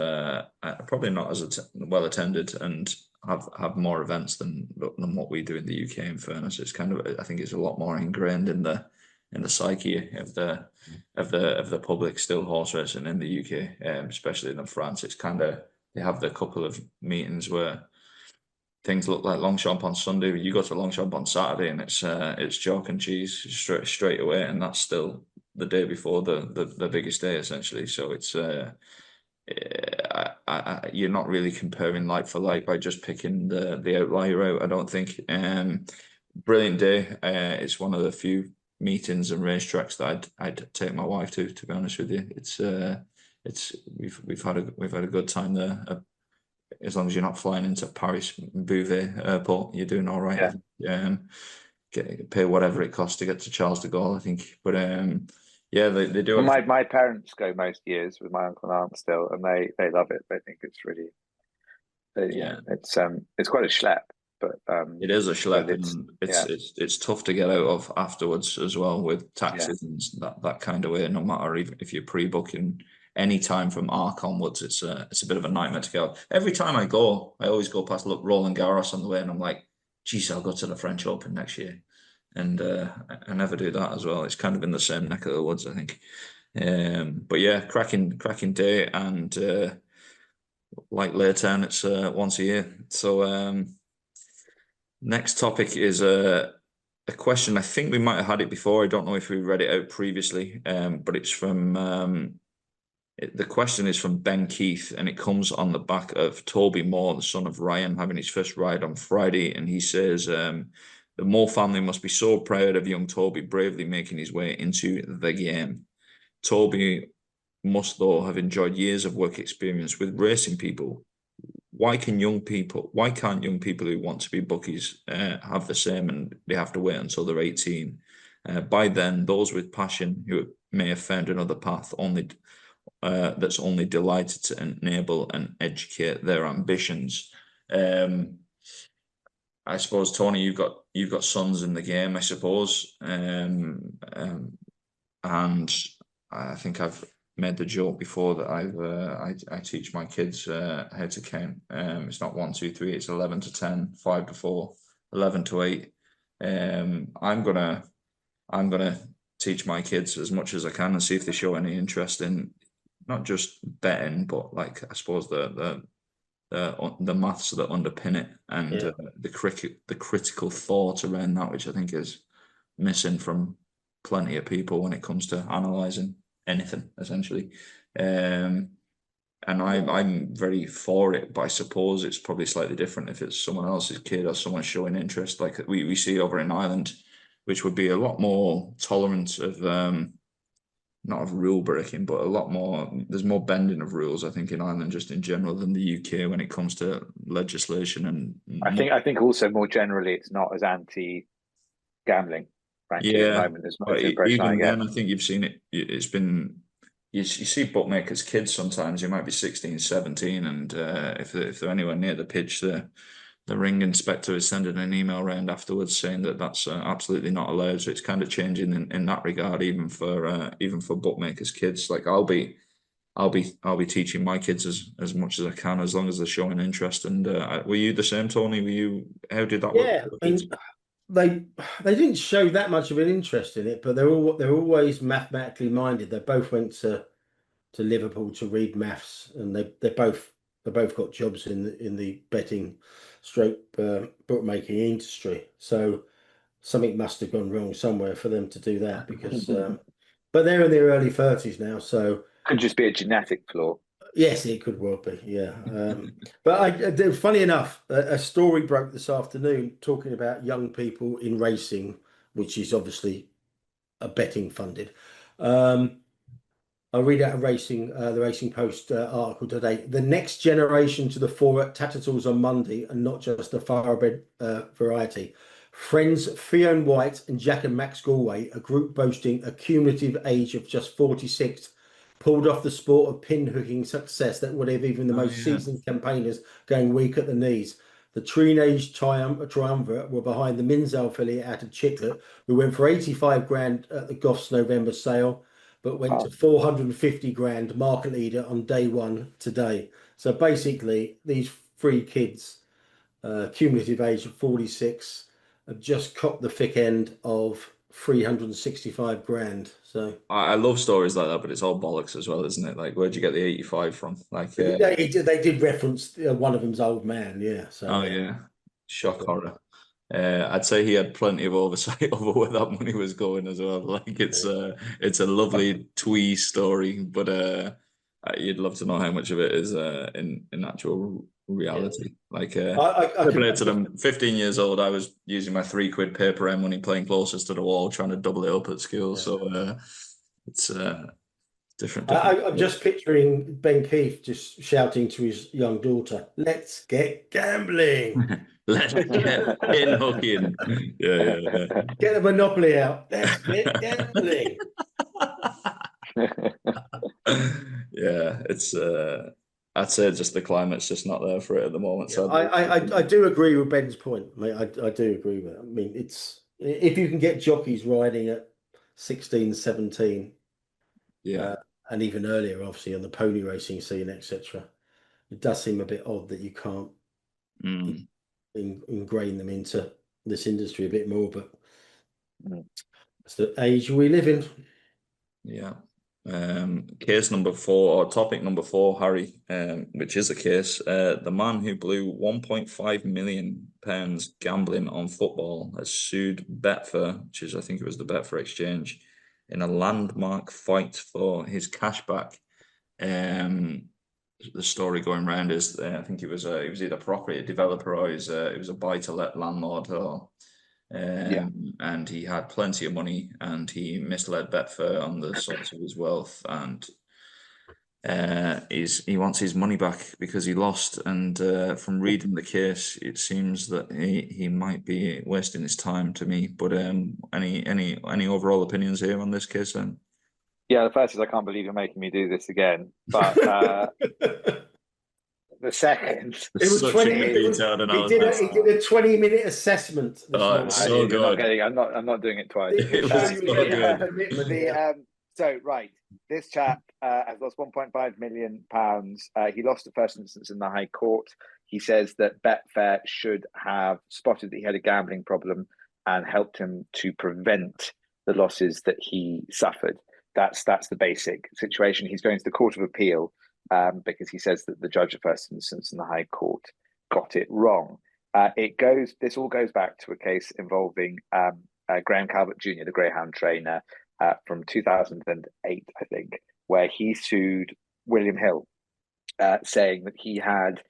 probably not as well attended, and have more events than what we do in the UK. In fairness, it's kind of, I think it's a lot more ingrained in the psyche of the public still horse racing in the UK, especially in France. It's kind of, they have the couple of meetings where things look like Longchamp on Sunday. You go to Longchamp on Saturday and it's chalk and cheese straight away, and that's still the day before the biggest day essentially. So it's you're not really comparing like for like by just picking the outlier out, I don't think. Brilliant day. It's one of the few meetings and racetracks that I'd take my wife to be honest with you. It's we've had a good time there. As long as you're not flying into Paris Beauvais airport, you're doing all right. Yeah. Pay whatever it costs to get to Charles de Gaulle, I think. But yeah, they do. My parents go most years with my uncle and aunt still, and they love it. They think it's really, it's quite a schlep, but it is a schlep, and it's tough to get out of afterwards as well with taxis and that kind of way. No matter if you're pre-booking any time from Arc onwards, it's a bit of a nightmare to go. Every time I always go past Roland Garros on the way, and I'm like, geez, I'll go to the French Open next year. And I never do that as well. It's kind of in the same neck of the woods, I think. But yeah, cracking day, and like Laytown, it's once a year. So next topic is a question. I think we might have had it before. I don't know if we read it out previously, but it's from the question is from Ben Keith, and it comes on the back of Toby Moore, the son of Ryan, having his first ride on Friday. And he says, the Moore family must be so proud of young Toby bravely making his way into the game. Toby must, though, have enjoyed years of work experience with racing people. Why can't young people who want to be bookies have the same, and they have to wait until they're 18? By then, those with passion who may have found another path that's only delighted to enable and educate their ambitions. I suppose, Tony, you've got sons in the game, I suppose, and I think I've made the joke before that I teach my kids how to count. It's not 1, 2, 3. It's 11 to 10, 5 to 4, 11 to 8. I'm gonna teach my kids as much as I can and see if they show any interest in not just betting, but like I suppose the maths that underpin it and the critical thought around that, which I think is missing from plenty of people when it comes to analysing anything, essentially. And I'm very for it, but I suppose it's probably slightly different if it's someone else's kid or someone showing interest, like we see over in Ireland, which would be a lot more tolerant of not of rule breaking, but a lot more. There's more bending of rules, I think, in Ireland just in general than the UK when it comes to legislation. And I think also more generally, it's not as anti-gambling, frankly, at the moment. As much impression I even get. then, I think you've seen it. It's been you see bookmakers' kids sometimes. You might be 16, 17, and if they're anywhere near the pitch, the ring inspector is sending an email around afterwards saying that that's absolutely not allowed. So it's kind of changing in that regard, even for bookmakers' kids. Like I'll be teaching my kids as much as I can, as long as they're showing interest. And were you the same, Tony? How did that work? Yeah, and they didn't show that much of an interest in it, but they're always mathematically minded. They both went to Liverpool to read maths, and they both got jobs in the betting stroke bookmaking industry. So something must have gone wrong somewhere for them to do that, because but they're in their early 30s now, so Could just be a genetic flaw. yes, it could well be, yeah. But funny enough, a story broke this afternoon talking about young people in racing, which is obviously a betting funded. I'll read out the Racing Post article today. The next generation to the fore at Tattersalls on Monday, and not just a thoroughbred variety. Friends Fionn White and Jack and Max Galway, a group boasting a cumulative age of just 46, pulled off the sport of pinhooking success that would have even the most seasoned campaigners going weak at the knees. The teenage triumvirate were behind the Minzel affiliate out of Chiclet, who went for 85 grand at the Goffs November sale, but went to 450 grand market leader on day one today. So basically, these three kids, cumulative age of 46, have just copped the thick end of 365 grand. So I love stories like that, but it's all bollocks as well, isn't it? Like, where'd you get the 85 from? Like, they did reference one of them's old man, yeah. So shock horror. I'd say he had plenty of oversight over where that money was going as well. Like it's a lovely twee story, but you'd love to know how much of it is in actual reality. Like I played to them. 15 years old, I was using my £3 paper round money, playing closest to the wall, trying to double it up at school. Yeah. So it's different. I'm just picturing Ben Keefe just shouting to his young daughter, "Let's get gambling." Let's get pinhooking. Yeah. Get the Monopoly out. Let's get gambling. Yeah, it's I'd say just the climate's just not there for it at the moment. So I do agree with Ben's point, mate. I do agree with it. I mean, it's if you can get jockeys riding at 16, 17, and even earlier, obviously on the pony racing scene, etc. It does seem a bit odd that you can't ingrain them into this industry a bit more, but it's the age we live in. Yeah. Case number 4, or topic number 4, Harry, which is a case. The man who blew £1.5 million gambling on football has sued Betfair, which is, I think it was the Betfair exchange, in a landmark fight for his cash back. The story going around is I think it was either a property developer or it was a buy-to-let landlord, and he had plenty of money and he misled Betfair on the source of his wealth, and he wants his money back because he lost. And from reading the case, it seems that he might be wasting his time to me. But any overall opinions here on this case then? Yeah, the first is I can't believe you're making me do this again. But the second, It was Such 20. a It was. detailed He analysis. did a 20-minute assessment this Oh, morning. it's so you're not good. getting. I'm not doing it twice. It It show was you so again good. the commitment. So right, this chap has lost 1.5 million pounds. He lost the first instance in the High Court. He says that Betfair should have spotted that he had a gambling problem and helped him to prevent the losses that he suffered. That's the basic situation. He's going to the Court of Appeal because he says that the judge of first instance in the High Court got it wrong. This all goes back to a case involving Graham Calvert Jr., the greyhound trainer, from 2008, I think, where he sued William Hill, saying that he had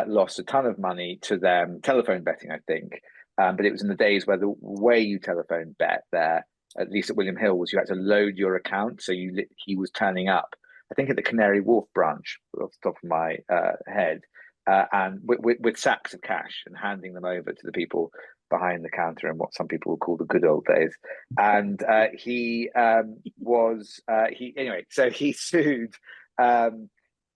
lost a ton of money to them, telephone betting, I think. But it was in the days where the way you telephone bet there, at least at William Hill, was you had to load your account. So he was turning up, I think, at the Canary Wharf branch, off the top of my head, and with sacks of cash and handing them over to the people behind the counter in what some people would call the good old days. And he sued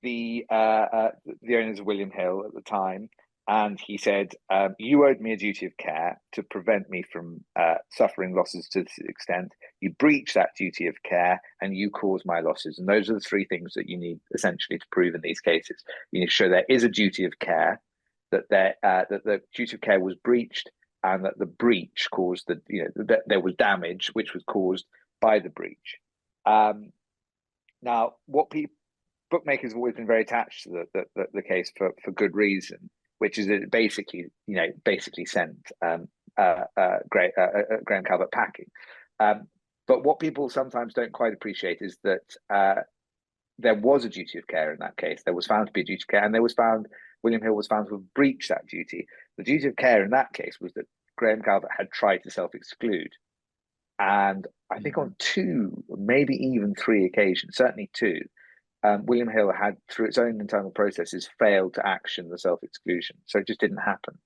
the owners of William Hill at the time, and he said, you owed me a duty of care to prevent me from suffering losses to this extent. You breached that duty of care and you caused my losses. And those are the three things that you need essentially to prove in these cases. You need to show there is a duty of care, that the duty of care was breached, and that the breach caused that there was damage which was caused by the breach. Now, bookmakers have always been very attached to the case for good reason, which is that it basically sent Graham Calvert packing. But what people sometimes don't quite appreciate is that there was a duty of care in that case. There was found to be a duty of care, and William Hill was found to have breached that duty. The duty of care in that case was that Graham Calvert had tried to self-exclude. And I think on 2, maybe even 3 occasions, certainly 2, William Hill had, through its own internal processes, failed to action the self-exclusion. So it just didn't happen.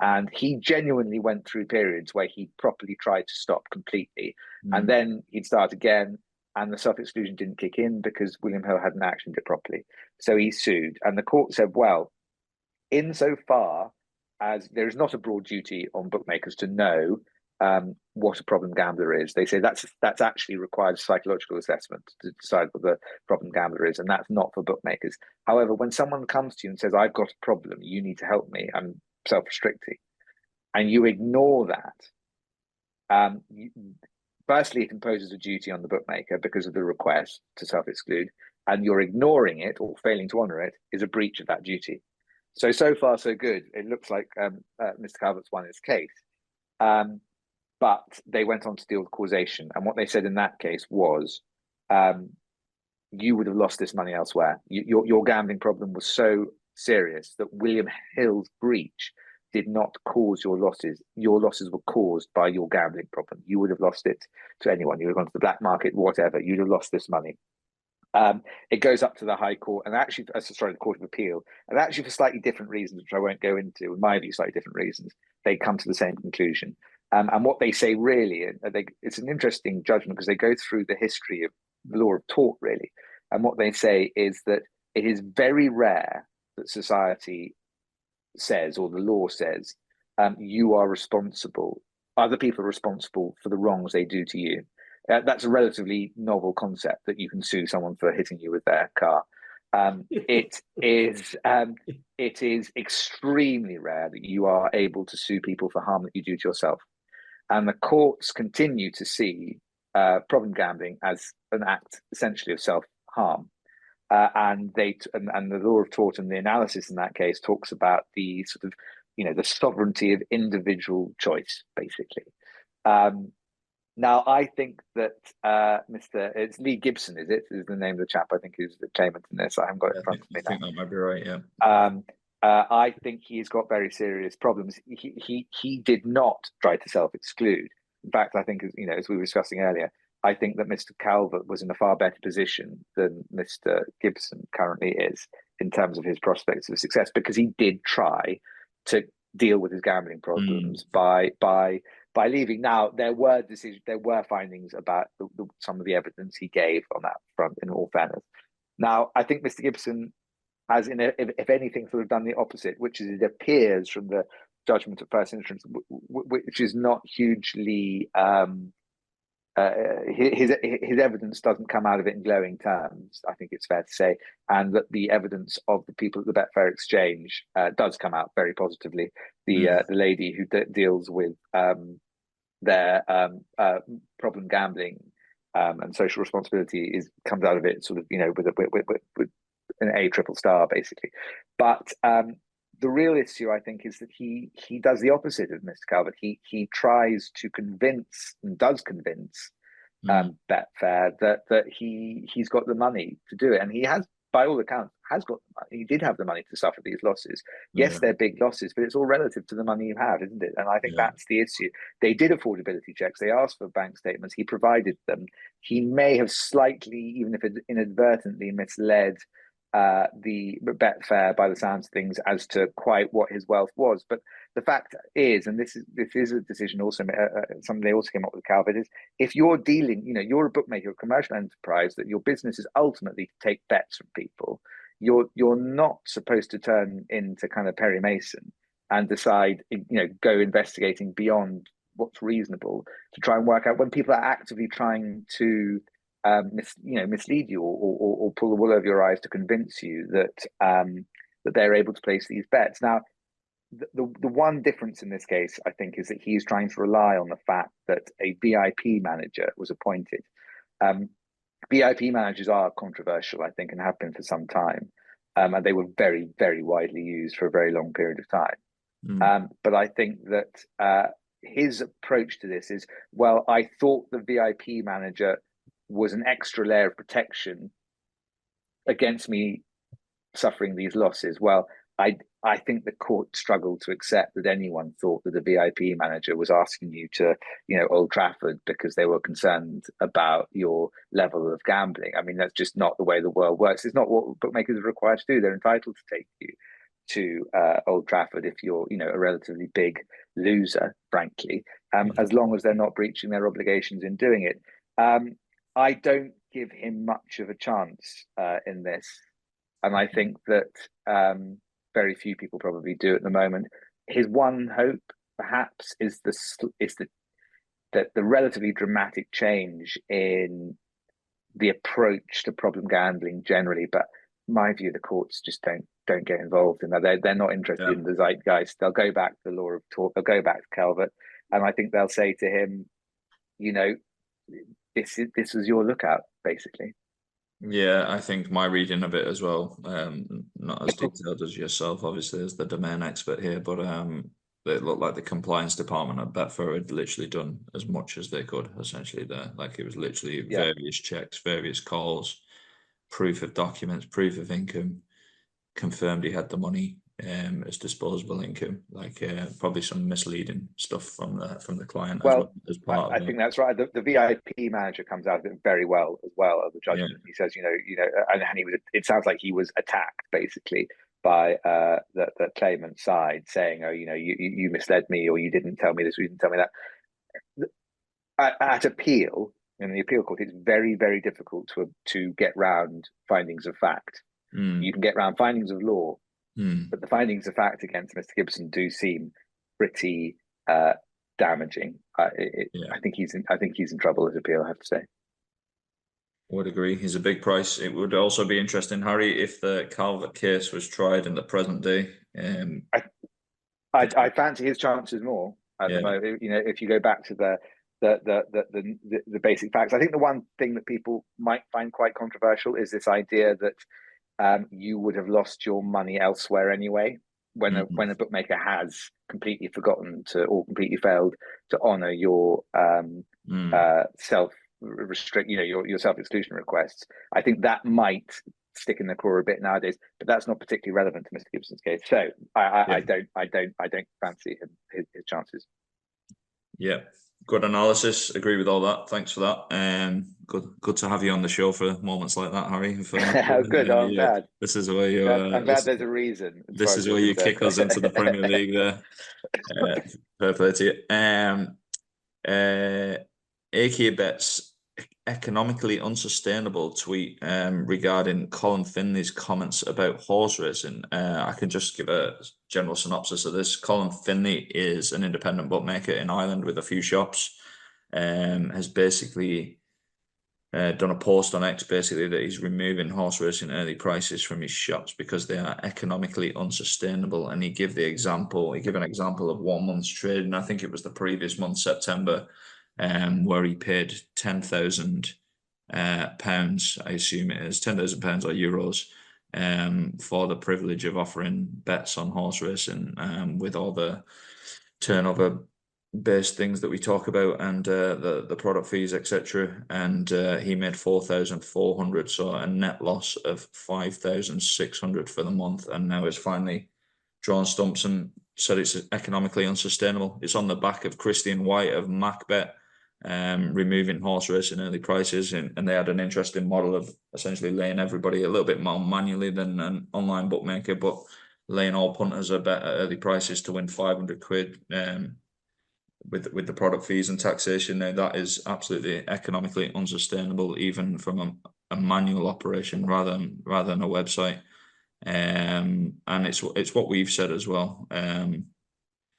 And he genuinely went through periods where he properly tried to stop completely. And then he'd start again, and the self-exclusion didn't kick in because William Hill hadn't actioned it properly. So he sued. And the court said, well, insofar as there is not a broad duty on bookmakers to know what a problem gambler is, they say that's actually requires psychological assessment to decide what the problem gambler is, and that's not for bookmakers. However, when someone comes to you and says, I've got a problem, you need to help me, I'm self-restricting, and you ignore that, firstly, it imposes a duty on the bookmaker because of the request to self-exclude, and you're ignoring it or failing to honour it is a breach of that duty. So far, so good. It looks like Mr. Calvert's won his case. But they went on to deal with causation. And what they said in that case was, you would have lost this money elsewhere. Your gambling problem was so serious that William Hill's breach did not cause your losses. Your losses were caused by your gambling problem. You would have lost it to anyone. You would have gone to the black market, whatever. You'd have lost this money. It goes up to the High Court, and actually, the Court of Appeal, and actually for slightly different reasons, which I won't go into, in my view, slightly different reasons, they come to the same conclusion. And what they say really, it's an interesting judgment because they go through the history of the law of tort, really. And what they say is that it is very rare that society says, or the law says, you are responsible, other people are responsible for the wrongs they do to you. That's a relatively novel concept, that you can sue someone for hitting you with their car. It is extremely rare that you are able to sue people for harm that you do to yourself. And the courts continue to see problem gambling as an act essentially of self-harm. And the law of tort and the analysis in that case talks about the sort of, the sovereignty of individual choice, basically. Now, I think that it's Lee Gibson, is the name of the chap, I think, who's the claimant in this. I haven't got it in front of me now. I think that might be right, yeah. I think he's got very serious problems. He did not try to self-exclude. In fact, I think, as we were discussing earlier, I think that Mr. Calvert was in a far better position than Mr. Gibson currently is in terms of his prospects of success, because he did try to deal with his gambling problems by by leaving. Now, there were findings about some of the evidence he gave on that front, in all fairness. Now, I think Mr. Gibson has, if anything, sort of done the opposite, which is, it appears from the judgment of first instance, which is not hugely. His evidence doesn't come out of it in glowing terms, I think it's fair to say, and that the evidence of the people at the Betfair exchange does come out very positively. The lady who deals with their problem gambling and social responsibility comes out of it sort of, with an A triple star basically. But the real issue, I think, is that he does the opposite of Mr. Calvert. He tries to convince, and does convince, Betfair that he's got the money to do it, and he has, by all accounts, has got the money. He did have the money to suffer these losses. Yes, they're big losses, but it's all relative to the money you have, isn't it? And I think that's the issue. They did affordability checks. They asked for bank statements. He provided them. He may have slightly, even if inadvertently, misled the Betfair by the sounds of things as to quite what his wealth was. But the fact is, and this is a decision also, something they also came up with Calvert, is if you're dealing, you're a bookmaker, a commercial enterprise, that your business is ultimately to take bets from people, you're not supposed to turn into kind of Perry Mason and decide, go investigating beyond what's reasonable to try and work out when people are actively trying to mislead you or pull the wool over your eyes to convince you that they're able to place these bets. Now, the one difference in this case, I think, is that he's trying to rely on the fact that a VIP manager was appointed. VIP managers are controversial, I think, and have been for some time, and they were very, very widely used for a very long period of time. But I think that his approach to this is, well, I thought the VIP manager was an extra layer of protection against me suffering these losses. Well, I think the court struggled to accept that anyone thought that the VIP manager was asking you to, Old Trafford because they were concerned about your level of gambling. I mean, that's just not the way the world works. It's not what bookmakers are required to do. They're entitled to take you to Old Trafford if you're, a relatively big loser, frankly, as long as they're not breaching their obligations in doing it. I don't give him much of a chance in this, and I think that very few people probably do at the moment. His one hope, perhaps, is the relatively dramatic change in the approach to problem gambling generally. But in my view, the courts just don't get involved in that. They're not interested in the zeitgeist. They'll go back to the law of tort. They'll go back to Calvert, and I think they'll say to him, this is your lookout, basically. Yeah, I think my reading of it as well, not as detailed as yourself, obviously, as the domain expert here, but it looked like the compliance department at Betfair had literally done as much as they could, essentially, there. Like, it was literally various checks, various calls, proof of documents, proof of income, confirmed he had the money as disposable income, like probably some misleading stuff from the client as part of it. I think that's right. The VIP manager comes out of it very well as well at the judgment. He says, and he was. It sounds like he was attacked basically by the claimant side, saying, "Oh, you misled me, or you didn't tell me this, or you didn't tell me that." At appeal, in the appeal court, it's very, very difficult to get round findings of fact. You can get round findings of law. But the findings of fact against Mr. Gibson do seem pretty damaging. I think he's in trouble at appeal, I have to say. Would agree. He's a big price. It would also be interesting, Harry, if the Calvert case was tried in the present day. I fancy his chances more at the moment. If you go back to the basic facts, I think the one thing that people might find quite controversial is this idea that you would have lost your money elsewhere anyway, when a bookmaker has completely forgotten or completely failed to honour your self-restrict, your self-exclusion requests. I think that might stick in the craw a bit nowadays, but that's not particularly relevant to Mr. Gibson's case. So I don't fancy his chances. Yeah. Good analysis. Agree with all that. Thanks for that. Good to have you on the show for moments like that, Harry. Good. I'm glad. This is where you. I'm glad there's a reason. This is where you kick us into the Premier League. There. Fair play to you. AK Bet's economically unsustainable tweet regarding Colin Finley's comments about horse racing. I can just give a general synopsis of this. Colin Finley is an independent bookmaker in Ireland with a few shops. Has basically done a post on X basically that he's removing horse racing early prices from his shops because they are economically unsustainable. And he gave an example of 1 month's trade, and I think it was the previous month, September, where he paid £10,000, I assume it is £10,000 or euros, for the privilege of offering bets on horse racing, with all the turnover based things that we talk about, and the product fees, etc. And he made 4,400, so a net loss of 5,600 for the month, and now has finally drawn stumps and said it's economically unsustainable. It's on the back of Christian White of MacBet removing horse racing early prices, and they had an interesting model of essentially laying everybody a little bit more manually than an online bookmaker, but laying all punters a bet at early prices to win 500 quid with the product fees and taxation. Now that is absolutely economically unsustainable, even from a manual operation rather than a website. And it's what we've said as well,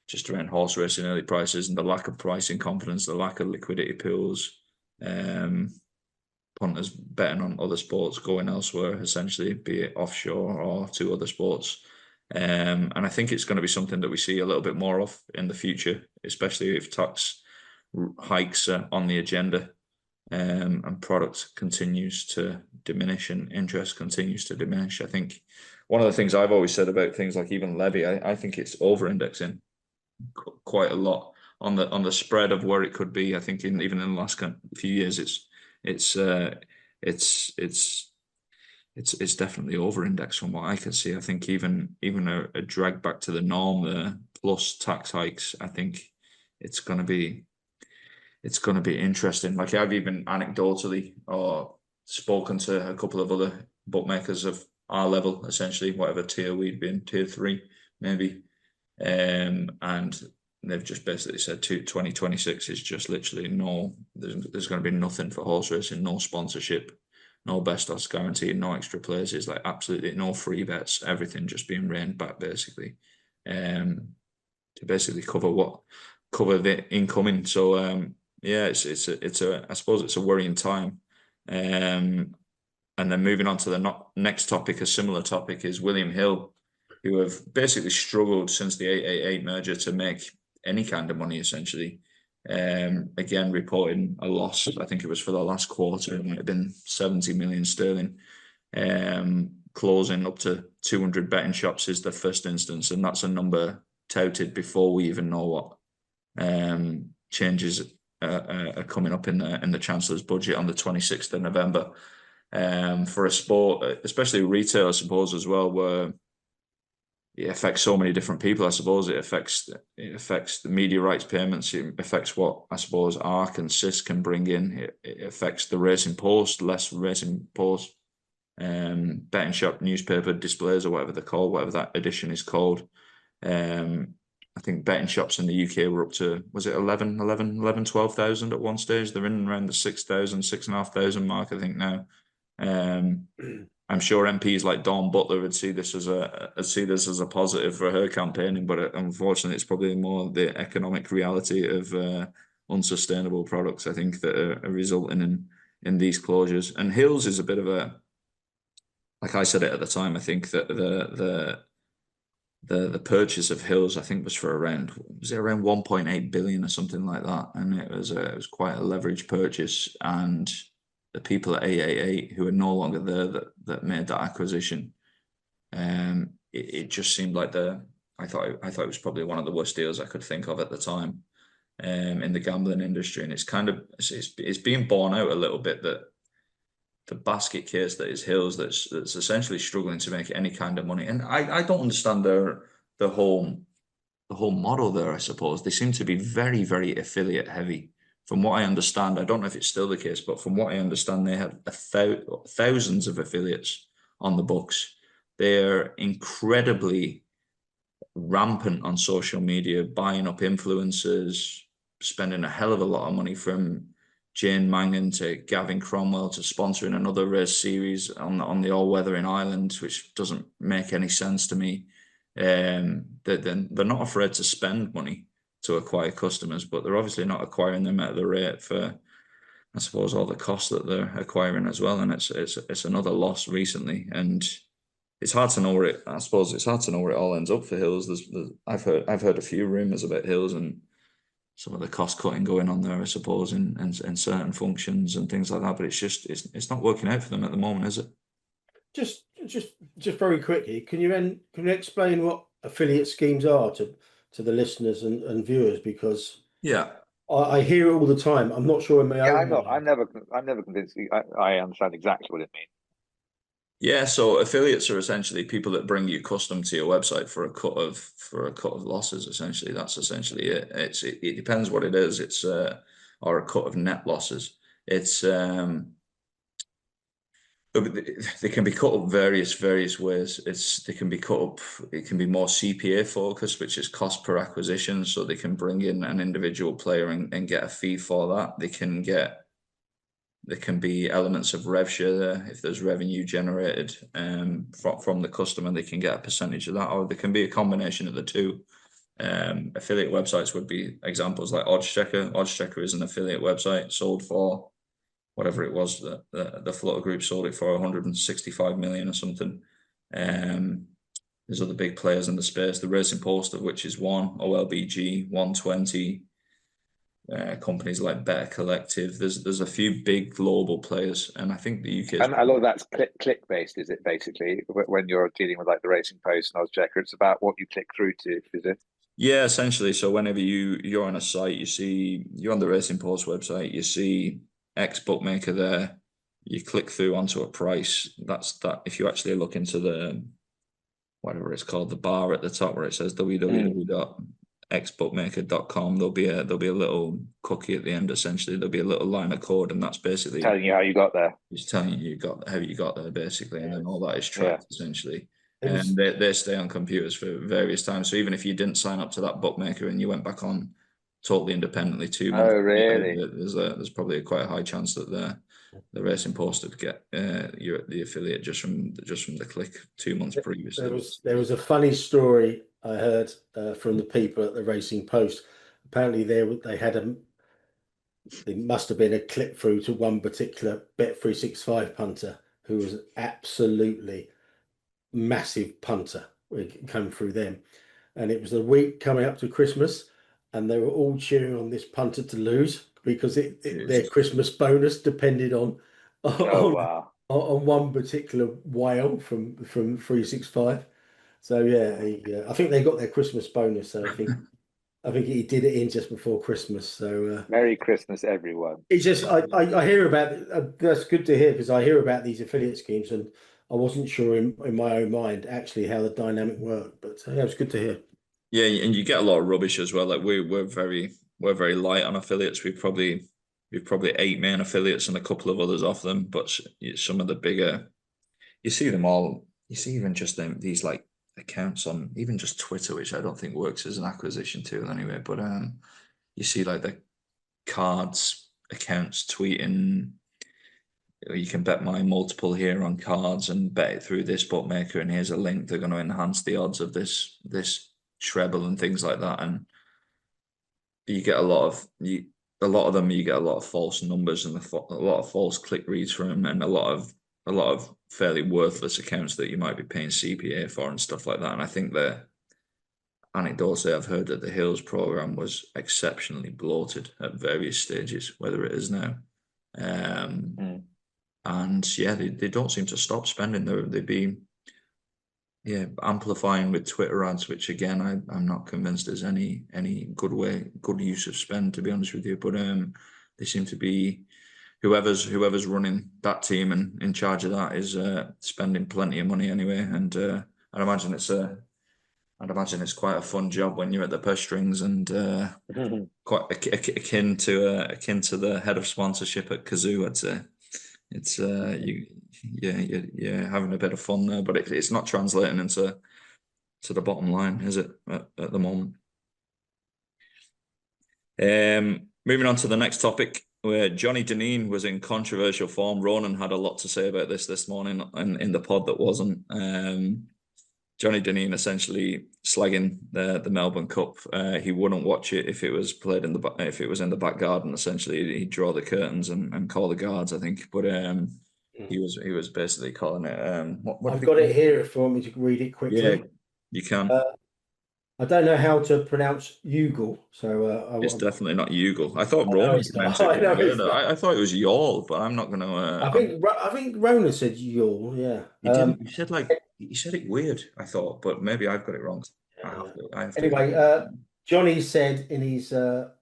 just around horse racing early prices and the lack of pricing confidence, the lack of liquidity pools, punters betting on other sports going elsewhere, essentially, be it offshore or to other sports. And I think it's going to be something that we see a little bit more of in the future, especially if tax hikes are on the agenda, and product continues to diminish and interest continues to diminish. I think one of the things I've always said about things like even Levy, I think it's over-indexing quite a lot on the spread of where it could be. I think even in the last few years, it's definitely over-indexed from what I can see. I think even a drag back to the norm there, plus tax hikes, I think it's going to be interesting. Like, I've even anecdotally or spoken to a couple of other bookmakers of our level, essentially, whatever tier we'd be in, tier 3 maybe, and they've just basically said 2026 is just literally there's going to be nothing for horse racing, no sponsorship, no best odds guarantee, no extra places, like absolutely no free bets, everything just being reined back basically, to basically cover the incoming. So yeah, I suppose it's a worrying time. And then moving on to the next topic, a similar topic, is William Hill, who have basically struggled since the 888 merger to make any kind of money, essentially. Again, reporting a loss. I think it was for the last quarter, it might have been 70 million sterling. Closing up to 200 betting shops is the first instance, and that's a number touted before we even know what changes are coming up in the Chancellor's budget on the 26th of November. For a sport, especially retail, I suppose, as well, where it affects so many different people. I suppose it affects the media rights payments. It affects what I suppose ARC and CIS can bring in. It affects the Racing Post, less Racing Post, betting shop newspaper displays, or whatever they're called, whatever that edition is called. I think betting shops in the UK were up to, was it 12,000 at one stage? They're in around the 6,000, 6,500 mark, I think now. I'm sure MPs like Dawn Butler would see this as a positive for her campaigning, but unfortunately, it's probably more the economic reality of unsustainable products, I think, that are resulting in these closures. And Hills is a bit of a, like I said it at the time, I think that the purchase of Hills, I think, was around 1.8 billion or something like that, and it was quite a leveraged purchase. And the people at 888 who are no longer there that made that acquisition, it just seemed like I thought it was probably one of the worst deals I could think of at the time, in the gambling industry. And it's being borne out a little bit that the basket case that is Hills, that's essentially struggling to make any kind of money. And I don't understand the whole model there. I suppose they seem to be very, very affiliate heavy. From what I understand, I don't know if it's still the case, but from what I understand, they have thousands of affiliates on the books. They're incredibly rampant on social media, buying up influencers, spending a hell of a lot of money, from Jane Mangan to Gavin Cromwell to sponsoring another race series on the all weather in Ireland, which doesn't make any sense to me. They're not afraid to spend money to acquire customers, but they're obviously not acquiring them at the rate for, I suppose, all the costs that they're acquiring as well. And it's another loss recently, and it's hard to know where it. I suppose it's hard to know where it all ends up for Hills. I've heard a few rumours about Hills and some of the cost cutting going on there, I suppose, in certain functions and things like that. But it's not working out for them at the moment, is it? Just very quickly, can you explain what affiliate schemes are to the listeners and viewers? Because Yeah. I hear it all the time. I'm not sure in my own mind. I'm never convinced. I understand exactly what it means. Yeah, so affiliates are essentially people that bring you custom to your website for a cut of losses. Essentially, that's essentially it. It depends what it is. It's or a cut of net losses. It's they can be cut up various ways. They can be cut up. It can be more CPA focused, which is cost per acquisition. So they can bring in an individual player and get a fee for that. There can be elements of rev share there. If there's revenue generated from the customer, they can get a percentage of that, or there can be a combination of the two. Affiliate websites would be examples like Oddschecker. Oddschecker is an affiliate website, sold for whatever it was that the Flutter Group sold it for, 165 million or something. There's other big players in the space. The Racing Post, of which is one, OLBG, 120. Companies like Better Collective. There's a few big global players, and I think the UK. And a lot of that's click based, is it? Basically, when you're dealing with like the Racing Post and Oddschecker, it's about what you click through to, is it? Yeah, essentially. So whenever you're on a site, you're on the Racing Post website, you see X bookmaker there, you click through onto a price. That's that. If you actually look into the whatever it's called, the bar at the top where it says www.xbookmaker.com, there'll be a little cookie at the end. Essentially, there'll be a little line of code, and that's basically telling you how you got there. It's telling you how you got there, basically, and then all that is tracked essentially. Was, And they stay on computers for various times. So even if you didn't sign up to that bookmaker and you went back on totally independently 2 months, really? There's probably quite a high chance that the Racing Post would get the affiliate just from the click 2 months previously. there was a funny story I heard from the people at the Racing Post. Apparently, they had there must have been a click through to one particular Bet365 punter who was an absolutely massive punter. It come through them, and it was the week coming up to Christmas, and they were all cheering on this punter to lose because their Christmas bonus depended on wow. on one particular whale from 365. So yeah, I think they got their Christmas bonus. So I think he did it in just before Christmas. So Merry Christmas, everyone. it's just I hear about that's good to hear, because I hear about these affiliate schemes, and I wasn't sure in my own mind actually how the dynamic worked. But yeah, it's good to hear. Yeah, and you get a lot of rubbish as well. Like we're very light on affiliates. We've probably 8 main affiliates and a couple of others off them. But some of the bigger, you see them all. You see even just these like accounts on even just Twitter, which I don't think works as an acquisition tool anyway. But you see like the cards accounts tweeting, you can bet my multiple here on cards and bet it through this bookmaker, and here's a link. They're going to enhance the odds of this treble and things like that. And you get a lot of them. You get a lot of false numbers and a lot of false click reads from them, and a lot of fairly worthless accounts that you might be paying CPA for and stuff like that. And I think the anecdotally, I've heard that the Hills program was exceptionally bloated at various stages, whether it is now. And yeah, they don't seem to stop spending. They'd be amplifying with Twitter ads, which again I'm not convinced is any good use of spend, to be honest with you. But they seem to be whoever's running that team and in charge of that is spending plenty of money anyway. And I'd imagine it's quite a fun job when you're at the purse strings, and quite akin to the head of sponsorship at Kazoo, I'd say. It's you're having a bit of fun there, but it's not translating into the bottom line, is it, at the moment? Moving on to the next topic, where Johnny Dineen was in controversial form. Ronan had a lot to say about this morning in the pod that wasn't. Johnny Dineen essentially slagging the Melbourne Cup. He wouldn't watch it if it was played if it was in the back garden. Essentially, he'd draw the curtains and call the guards, I think. But he was basically calling it. I've got it here if you want me to read it quickly. Yeah, you can. I don't know how to pronounce Ugal, so it's definitely not Ugal. I thought I Ronan it's pronounced not. it. I know it's not. I thought it was Yawl, but I'm not going to. I think Rona said Yule. Yeah. He didn't. He said it weird. I thought, but maybe I've got it wrong. Anyway, Johnny said in his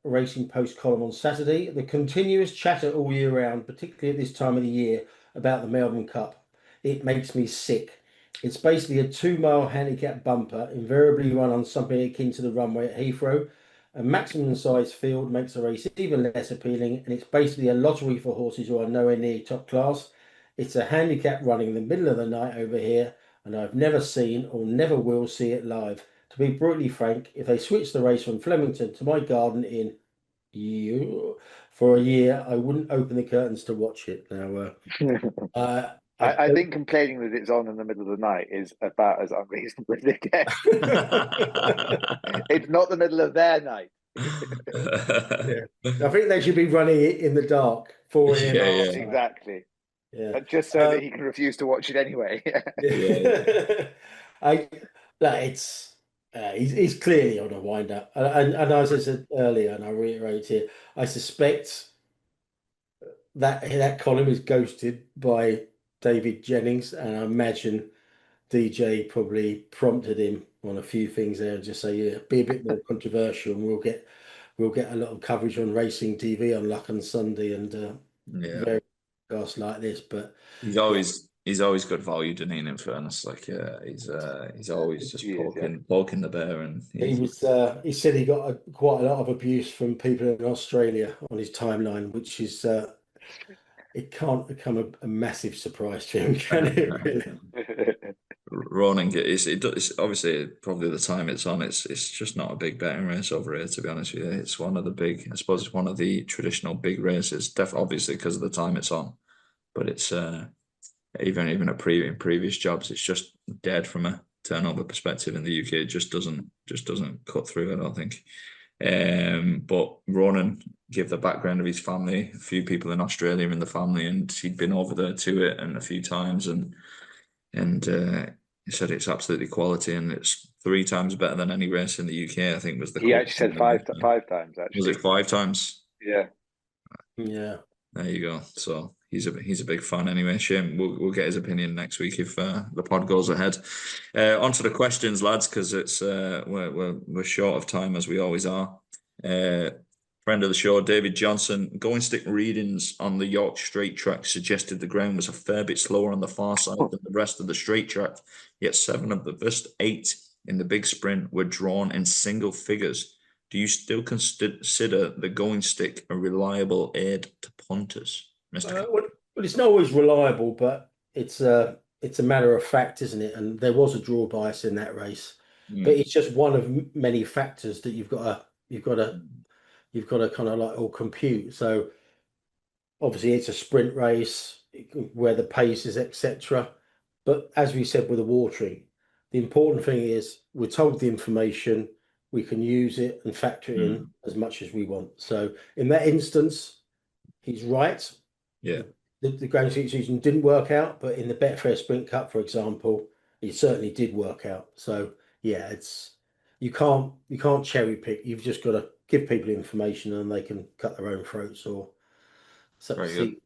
Racing Post column on Saturday, the continuous chatter all year round, particularly at this time of the year, about the Melbourne Cup, it makes me sick. It's basically a 2-mile handicap bumper, invariably run on something akin to the runway at Heathrow. A maximum size field makes the race even less appealing, and it's basically a lottery for horses who are nowhere near top class. It's a handicap running in the middle of the night over here, and I've never seen or never will see it live. To be brutally frank, if they switched the race from Flemington to my garden for a year, I wouldn't open the curtains to watch it. Now, I think complaining that it's on in the middle of the night is about as unreasonable as it gets. It's not the middle of their night. Yeah. I think they should be running it in the dark for him. Yeah, exactly. Yeah, but just so that he can refuse to watch it anyway. He's clearly on a wind up, and as I said earlier, and I reiterate here, I suspect that column is ghosted by David Jennings, and I imagine DJ probably prompted him on a few things there and just say, yeah, be a bit more controversial, and we'll get a lot of coverage on Racing TV on Luck on Sunday and various podcasts like this. But he's always good value, Dineen, in fairness. Like he's always just poking the bear, and he said he got quite a lot of abuse from people in Australia on his timeline, which is it can't become a massive surprise to him, can it? Really? Ronan, it's obviously probably the time it's on. It's just not a big betting race over here, to be honest with you. It's one of the big, I suppose, it's one of the traditional big races. Obviously because of the time it's on, but it's even in previous jobs, it's just dead from a turnover perspective in the UK. It just doesn't cut through, I don't think. But Ronan gave the background of his family, a few people in Australia in the family, and he'd been over there to it and a few times, and he said it's absolutely quality, and it's 3 times better than any race in the UK. I think was the. He actually said five times. Actually, was it 5 times? Yeah. There you go. So he's a big fan anyway. Shame we'll get his opinion next week if the pod goes ahead. On to the questions, lads, because it's we're short of time as we always are. Friend of the show, David Johnson, going stick readings on the York straight track suggested the ground was a fair bit slower on the far side than the rest of the straight track, yet 7 of the first 8 in the big sprint were drawn in single figures. Do you still consider the going stick a reliable aid to punters, Mr. Well, it's not always reliable, but it's a matter of fact, isn't it? And there was a draw bias in that race, but it's just one of many factors that you've got to kind of like all compute. So obviously it's a sprint race where the pace is, etc. But as we said with the watering, the important thing is we're told the information, we can use it and factor it in as much as we want. So in that instance, he's right. Yeah. The Grand Six season didn't work out, but in the Betfair Sprint Cup, for example, it certainly did work out. So yeah, you can't cherry pick. You've just got to give people information and they can cut their own throats or Very good.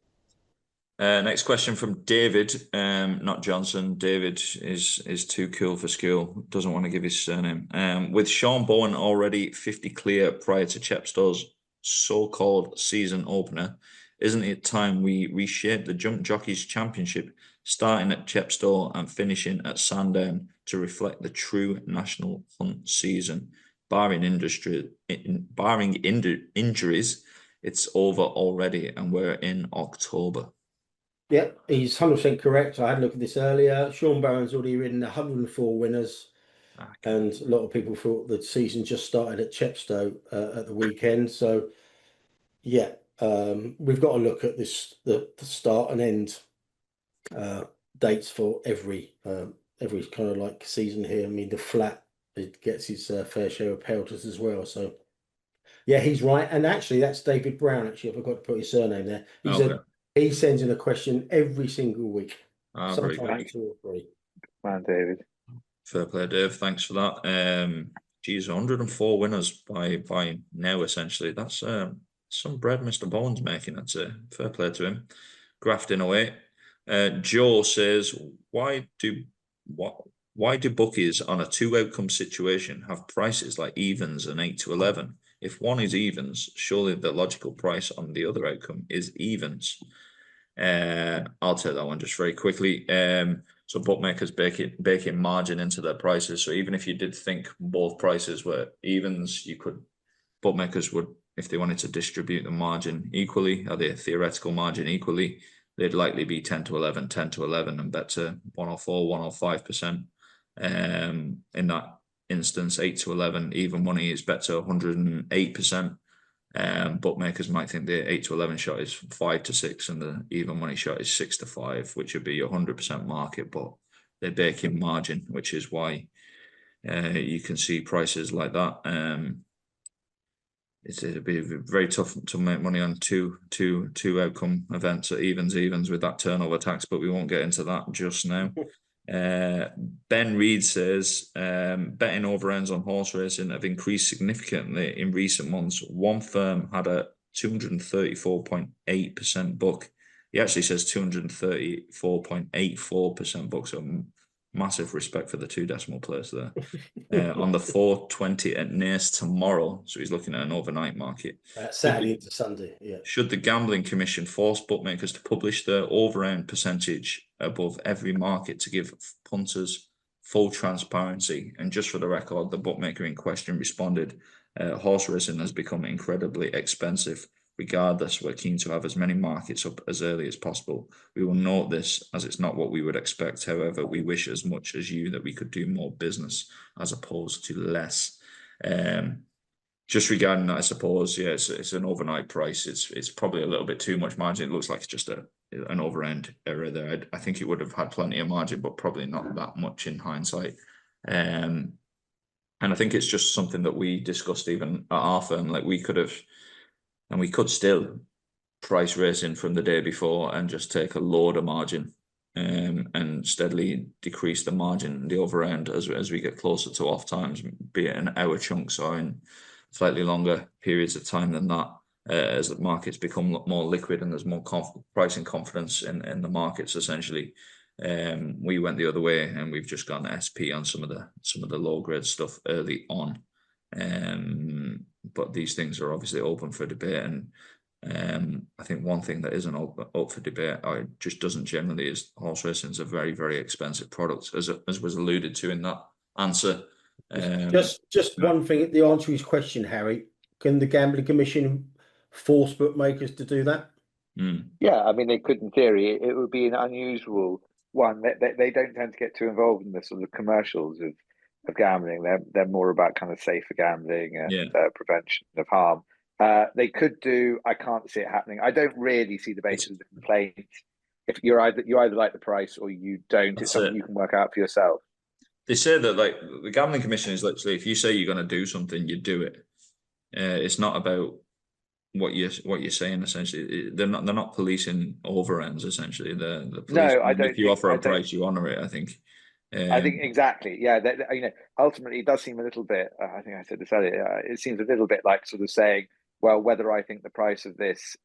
Next question from David, not Johnson. David is too cool for school. Doesn't want to give his surname. With Sean Bowen already 50 clear prior to Chepstow's so-called season opener, isn't it time we reshape the Jump Jockeys Championship, starting at Chepstow and finishing at Sandown to reflect the true national hunt season? Barring injuries, it's over already, and we're in October. Yeah, he's 100% correct. I had a look at this earlier. Sean Bowen's already ridden 104 winners. and a lot of people thought the season just started at Chepstow at the weekend. So yeah, we've got to look at this the start and end dates for every kind of like season here. I mean, the flat, it gets his fair share of pelters as well. So yeah, he's right. And actually, that's David Brown. Actually, I forgot to put his surname there. He sends in a question every single week, Very good. sometimes 2 or 3. Man, David. Fair play, Dave. Thanks for that. Geez, 104 winners by now, essentially. That's some bread Mr. Bowen's making, I'd say. Fair play to him. Grafting away. Joe says, why do bookies on a 2 outcome situation have prices like evens and 8 to 11? If one is evens, surely the logical price on the other outcome is evens. I'll take that one just very quickly. So bookmakers baking margin into their prices. So even if you did think both prices were evens, bookmakers would, if they wanted to distribute the margin equally, or the theoretical margin equally, they'd likely be 10 to 11, 10 to 11, and bet to 104, 105%. In that instance, 8 to 11, even money is bet to 108%. Bookmakers might think the 8 to 11 shot is 5 to 6 and the even money shot is 6 to 5, which would be 100% market, but they bake in margin, which is why you can see prices like that. It'd be very tough to make money on two outcome events at evens with that turnover tax, but we won't get into that just now. Ben Reed says betting overends on horse racing have increased significantly in recent months. One firm had a 234.8% book. He actually says 234.84% book. So massive respect for the 2 decimal place there. On the 420 at Naas tomorrow. So he's looking at an overnight market. Saturday into Sunday, yeah. Should the Gambling Commission force bookmakers to publish their over-round percentage above every market to give punters full transparency? And just for the record, the bookmaker in question responded, horse racing has become incredibly expensive. Regardless, we're keen to have as many markets up as early as possible. We will note this as it's not what we would expect. However, we wish as much as you that we could do more business as opposed to less. Just regarding that, I suppose, yeah, it's an overnight price. It's probably a little bit too much margin. It looks like it's just an overend error there. I think it would have had plenty of margin, but probably not that much in hindsight. And I think it's just something that we discussed even at our firm. Like we could have, and we could still price racing from the day before and just take a load of margin and steadily decrease the margin, the overend as we get closer to off times, be it in hour chunks or in slightly longer periods of time than that, as the markets become more liquid and there's more pricing confidence in the markets. Essentially, we went the other way and we've just gone SP on some of the low grade stuff early on. But these things are obviously open for debate, and I think one thing that isn't up for debate, or just doesn't generally, is horse racing is a very, very expensive product, as was alluded to in that answer. Just one thing, the answer to his question, Harry, can the Gambling Commission force bookmakers to do that? Yeah, I mean, they could in theory. It would be an unusual one. They don't tend to get too involved in the sort of commercials of gambling. They're more about kind of safer gambling and prevention of harm. They could do. I can't see it happening. I don't really see the basis of the complaint. If you either like the price or you don't, it's something you can work out for yourself. They say that like the Gambling Commission is literally, if you say you're going to do something, you do it. It's not about what you're saying. Essentially, they're not policing overends. Essentially, they're policing. No, I don't. If you offer a price, you honour it. I think. I think exactly. Yeah, ultimately, it does seem a little bit. I think I said this earlier. It seems a little bit like sort of saying, well, whether I think the price of this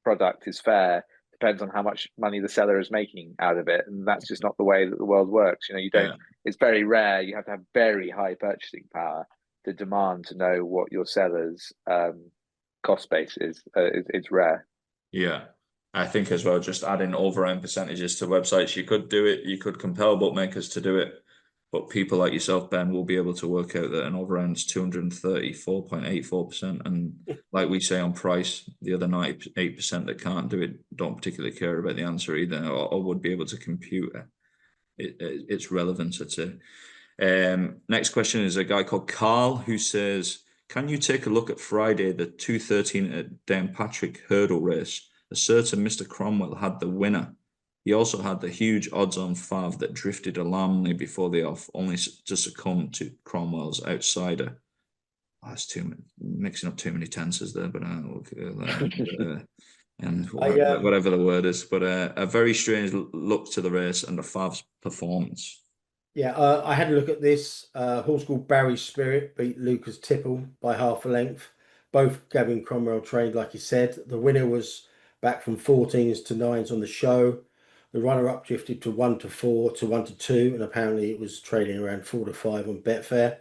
product is fair depends on how much money the seller is making out of it, and that's just not the way that the world works. You don't. Yeah. It's very rare. You have to have very high purchasing power to demand to know what your seller's cost base is. It's rare. Yeah. I think as well, just adding overend percentages to websites, you could do it. You could compel bookmakers to do it, but people like yourself, Ben, will be able to work out that an overend's 234.84%. And like we say on price, the other 98% that can't do it don't particularly care about the answer either, or would be able to compute its relevance. Next question is a guy called Carl who says, can you take a look at Friday, the 2:13 at Dame Patrick hurdle race? A certain Mr. Cromwell had the winner. He also had the huge odds-on fav that drifted alarmingly before the off, only to succumb to Cromwell's outsider. Oh, that's mixing up too many tenses there, but and whatever the word is, but a very strange look to the race and the fav's performance. Yeah, I had a look at this. Horse called Barry Spirit beat Lucas Tipple by half a length. Both Gavin Cromwell trained, like you said. The winner was back from 14s to 9s on the show. The runner-up drifted to 1 to 4 to 1 to 2, and apparently it was trading around 4 to 5 on Betfair.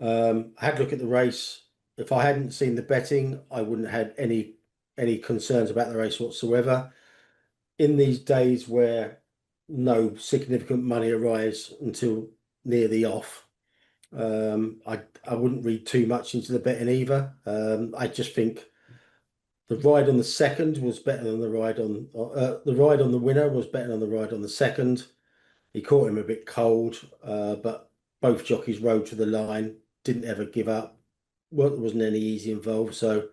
I had a look at the race. If I hadn't seen the betting, I wouldn't have had any concerns about the race whatsoever. In these days where no significant money arrives until near the off, I wouldn't read too much into the betting either. I just think the ride on the second was better than the ride on the winner was better than the ride on the second. He caught him a bit cold, but both jockeys rode to the line, didn't ever give up. Well, there wasn't any easy involved, so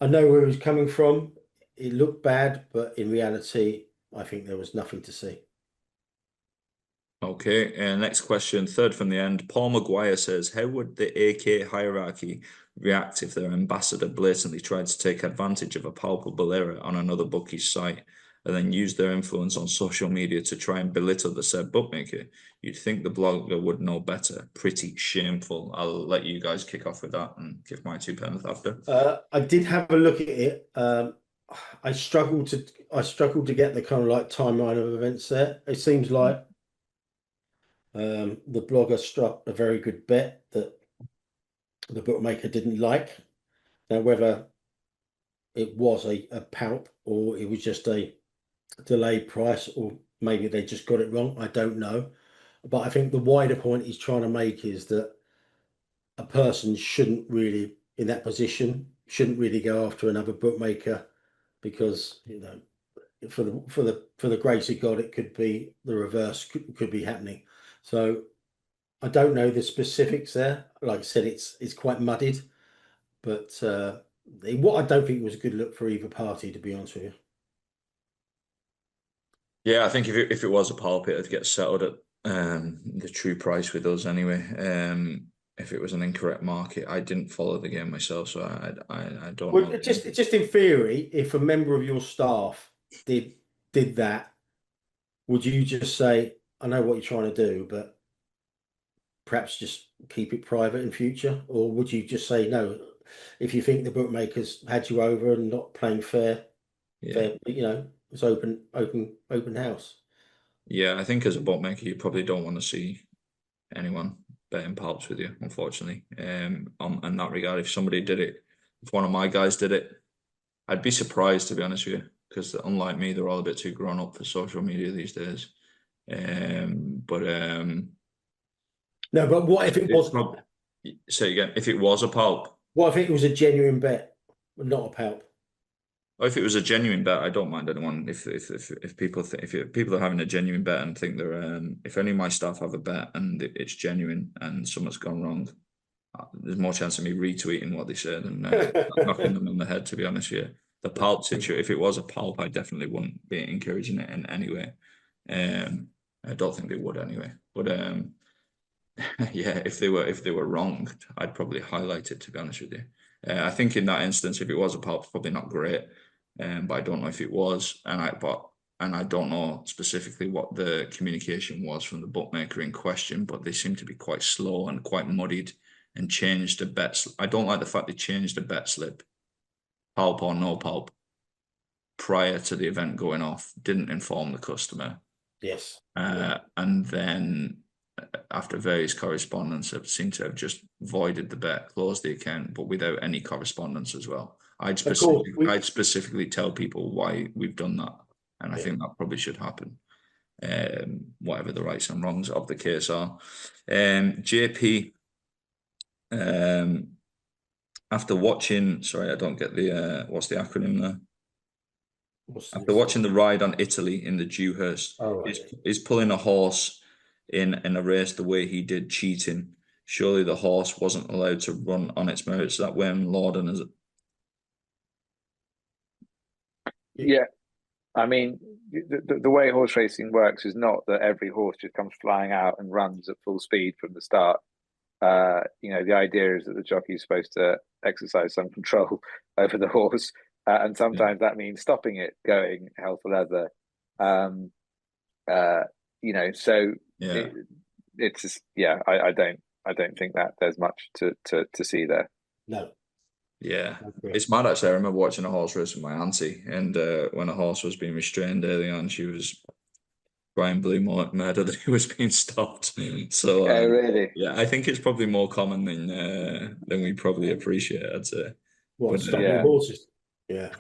I know where he was coming from. It looked bad, but in reality, I think there was nothing to see. Okay, next question, third from the end. Paul Maguire says, how would the AK hierarchy react if their ambassador blatantly tried to take advantage of a palpable error on another bookie's site and then use their influence on social media to try and belittle the said bookmaker? You'd think the blogger would know better. Pretty shameful. I'll let you guys kick off with that and give my 2 pence after. I did have a look at it. I struggled to get the kind of like timeline of events there. It seems like the blogger struck a very good bet that the bookmaker didn't like. Now, whether it was a palp or it was just a delayed price, or maybe they just got it wrong, I don't know. But I think the wider point he's trying to make is that a person shouldn't really, in that position, shouldn't really go after another bookmaker, because for the grace of God, it could be the reverse could be happening. So I don't know the specifics there. Like I said, it's quite muddied, but what I don't think it was a good look for either party, to be honest with you. Yeah, I think if it was a palp, it'd get settled at the true price with us anyway. If it was an incorrect market, I didn't follow the game myself, so I don't know. Just in theory, if a member of your staff did that, would you just say, I know what you're trying to do, but perhaps just keep it private in future? Or would you just say, no, if you think the bookmakers had you over and not playing fair, it's open house? Yeah, I think as a bookmaker, you probably don't want to see anyone betting palps with you, unfortunately. In that regard, if somebody did it, if one of my guys did it, I'd be surprised, to be honest with you, because unlike me, they're all a bit too grown up for social media these days. No, but what if it was? Say again, if it was a palp? What if it was a genuine bet, not a palp? If it was a genuine bet, I don't mind anyone. If people are having a genuine bet and think they're if any of my staff have a bet and it's genuine and something's gone wrong, there's more chance of me retweeting what they said and knocking them on the head. To be honest with you, the palp situation. If it was a palp, I definitely wouldn't be encouraging it in any way. I don't think they would anyway. But yeah, if they were wronged, I'd probably highlight it. To be honest with you, I think in that instance, if it was a palp, it's probably not great. But I don't know if it was, and I don't know specifically what the communication was from the bookmaker in question, but they seem to be quite slow and quite muddied and changed the bet. I don't like the fact they changed the bet slip, palp or no palp, prior to the event going off, didn't inform the customer. Yes. And then after various correspondence, have seemed to have just voided the bet, closed the account, but without any correspondence as well. I'd specifically tell people why we've done that, and I think that probably should happen. Whatever the rights and wrongs of the case are. JP, after watching, sorry, I don't get the what's the acronym there? After watching the ride on Italy in the Dewhurst, is pulling a horse in a race the way he did, cheating. Surely the horse wasn't allowed to run on its merits that way. And Lorden is it? Yeah, I mean, the way horse racing works is not that every horse just comes flying out and runs at full speed from the start. The idea is that the jockey is supposed to exercise some control over the horse, and sometimes that means stopping it going hell for leather. So it's just, I don't think that there's much to see there. No. Yeah, it's mad actually. I remember watching a horse race with my auntie, and when a horse was being restrained early on, she was crying blue murder that he was being stopped. So really? yeah, I think it's probably more common than we probably appreciate, I'd say. What, stopping horses? Yeah.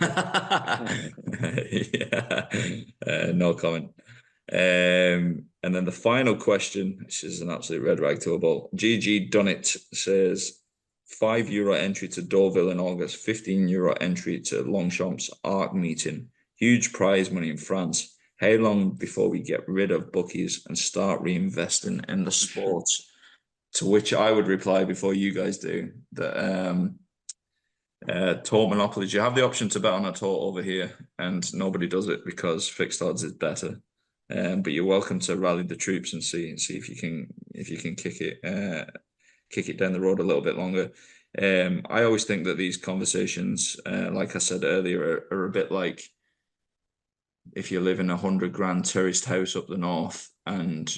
Yeah. No comment. And then the final question, which is an absolute red rag to a bull. GG Dunnett says €5 entry to Deauville in August, €15 entry to Longchamp's Arc meeting. Huge prize money in France. How long before we get rid of bookies and start reinvesting in the sport? To which I would reply before you guys do that tort monopolies, you have the option to bet on a tort over here, and nobody does it because fixed odds is better. But you're welcome to rally the troops and see if you can kick it down the road a little bit longer. I always think that these conversations, like I said earlier, are a bit like if you live in 100 grand terraced house up the north and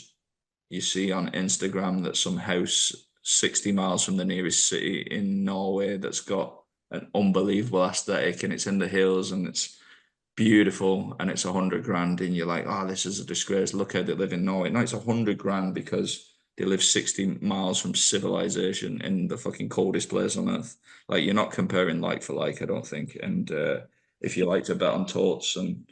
you see on Instagram that some house 60 miles from the nearest city in Norway that's got an unbelievable aesthetic and it's in the hills and it's beautiful and it's 100 grand and you're like, oh, this is a disgrace. Look how they live in Norway. No, it's 100 grand because they live 60 miles from civilization in the fucking coldest place on earth. Like, you're not comparing like for like, I don't think. And if you like to bet on torts, and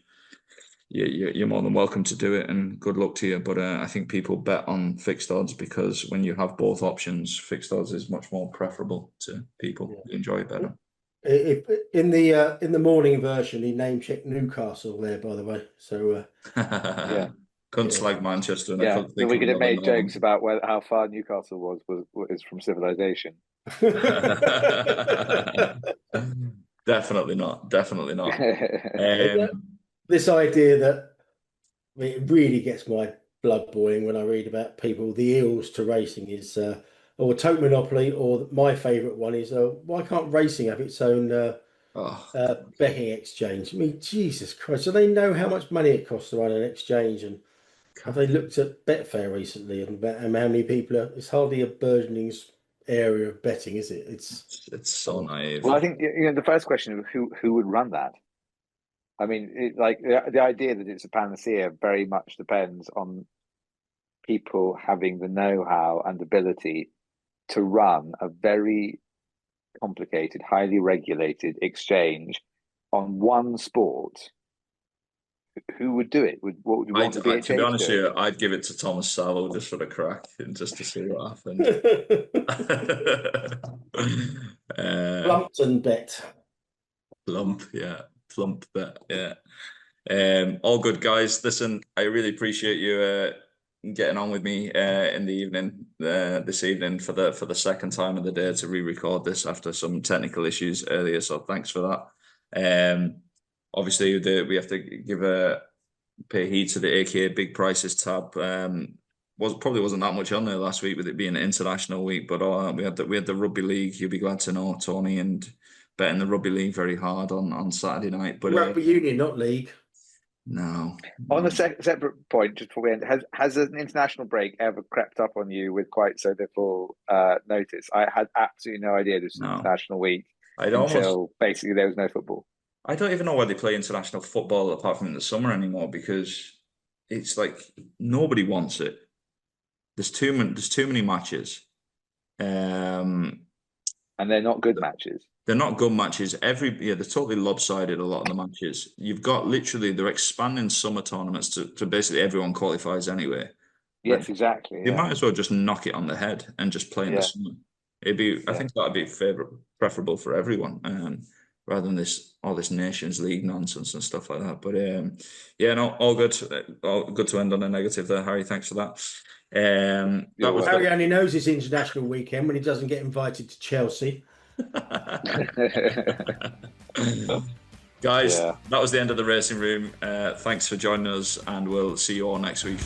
you're more than welcome to do it, and good luck to you. But I think people bet on fixed odds because when you have both options, fixed odds is much more preferable to people who enjoy betting. If in the morning version, he name checked Newcastle there, by the way. So couldn't slag Manchester. And yeah, I couldn't think we could have made Northern. jokes about how far Newcastle was from civilization. Definitely not. This idea that it really gets my blood boiling when I read about people, the ills to racing is or tote monopoly, or my favourite one is why can't racing have its own betting exchange? I mean, Jesus Christ! So they know how much money it costs to run an exchange, and have they looked at Betfair recently and how many people are? It's hardly a burgeoning area of betting, is it? It's so naive. Well, I think the first question is who would run that. I mean, the idea that it's a panacea very much depends on people having the know-how and ability to run a very complicated, highly regulated exchange on one sport. Who would do it? Would want the BHA to be honest with you, I'd give it to Thomas Savo just for the crack and just to see what happened. Plumpton bet. Plump bet, yeah. All good, guys. Listen, I really appreciate you getting on with me in the evening this evening for the second time of the day to re-record this after some technical issues earlier. So thanks for that. Obviously, we have to pay heed to the AKA Big Prices tab. Probably wasn't that much on there last week with it being an international week, but we had the rugby league. You'll be glad to know, Tony, and betting the rugby league very hard on Saturday night. But rugby union, not league. No. On a separate point, just before we end, has an international break ever crept up on you with quite so little notice? I had absolutely no idea this was an international week until basically there was no football. I don't even know why they play international football apart from in the summer anymore, because it's like nobody wants it. There's too many matches. And they're not good matches. They're not good matches. They're totally lopsided, a lot of the matches. You've got they're expanding summer tournaments to basically everyone qualifies anyway. Yes, exactly. You might as well just knock it on the head and just play in the summer. I think that'd be preferable for everyone, rather than all this Nations League nonsense and stuff like that. But all good. All good to end on a negative there, Harry. Thanks for that. That was Harry only knows it's international weekend when he doesn't get invited to Chelsea. Guys, Yeah. that was the end of the racing room. Thanks for joining us, and we'll see you all next week.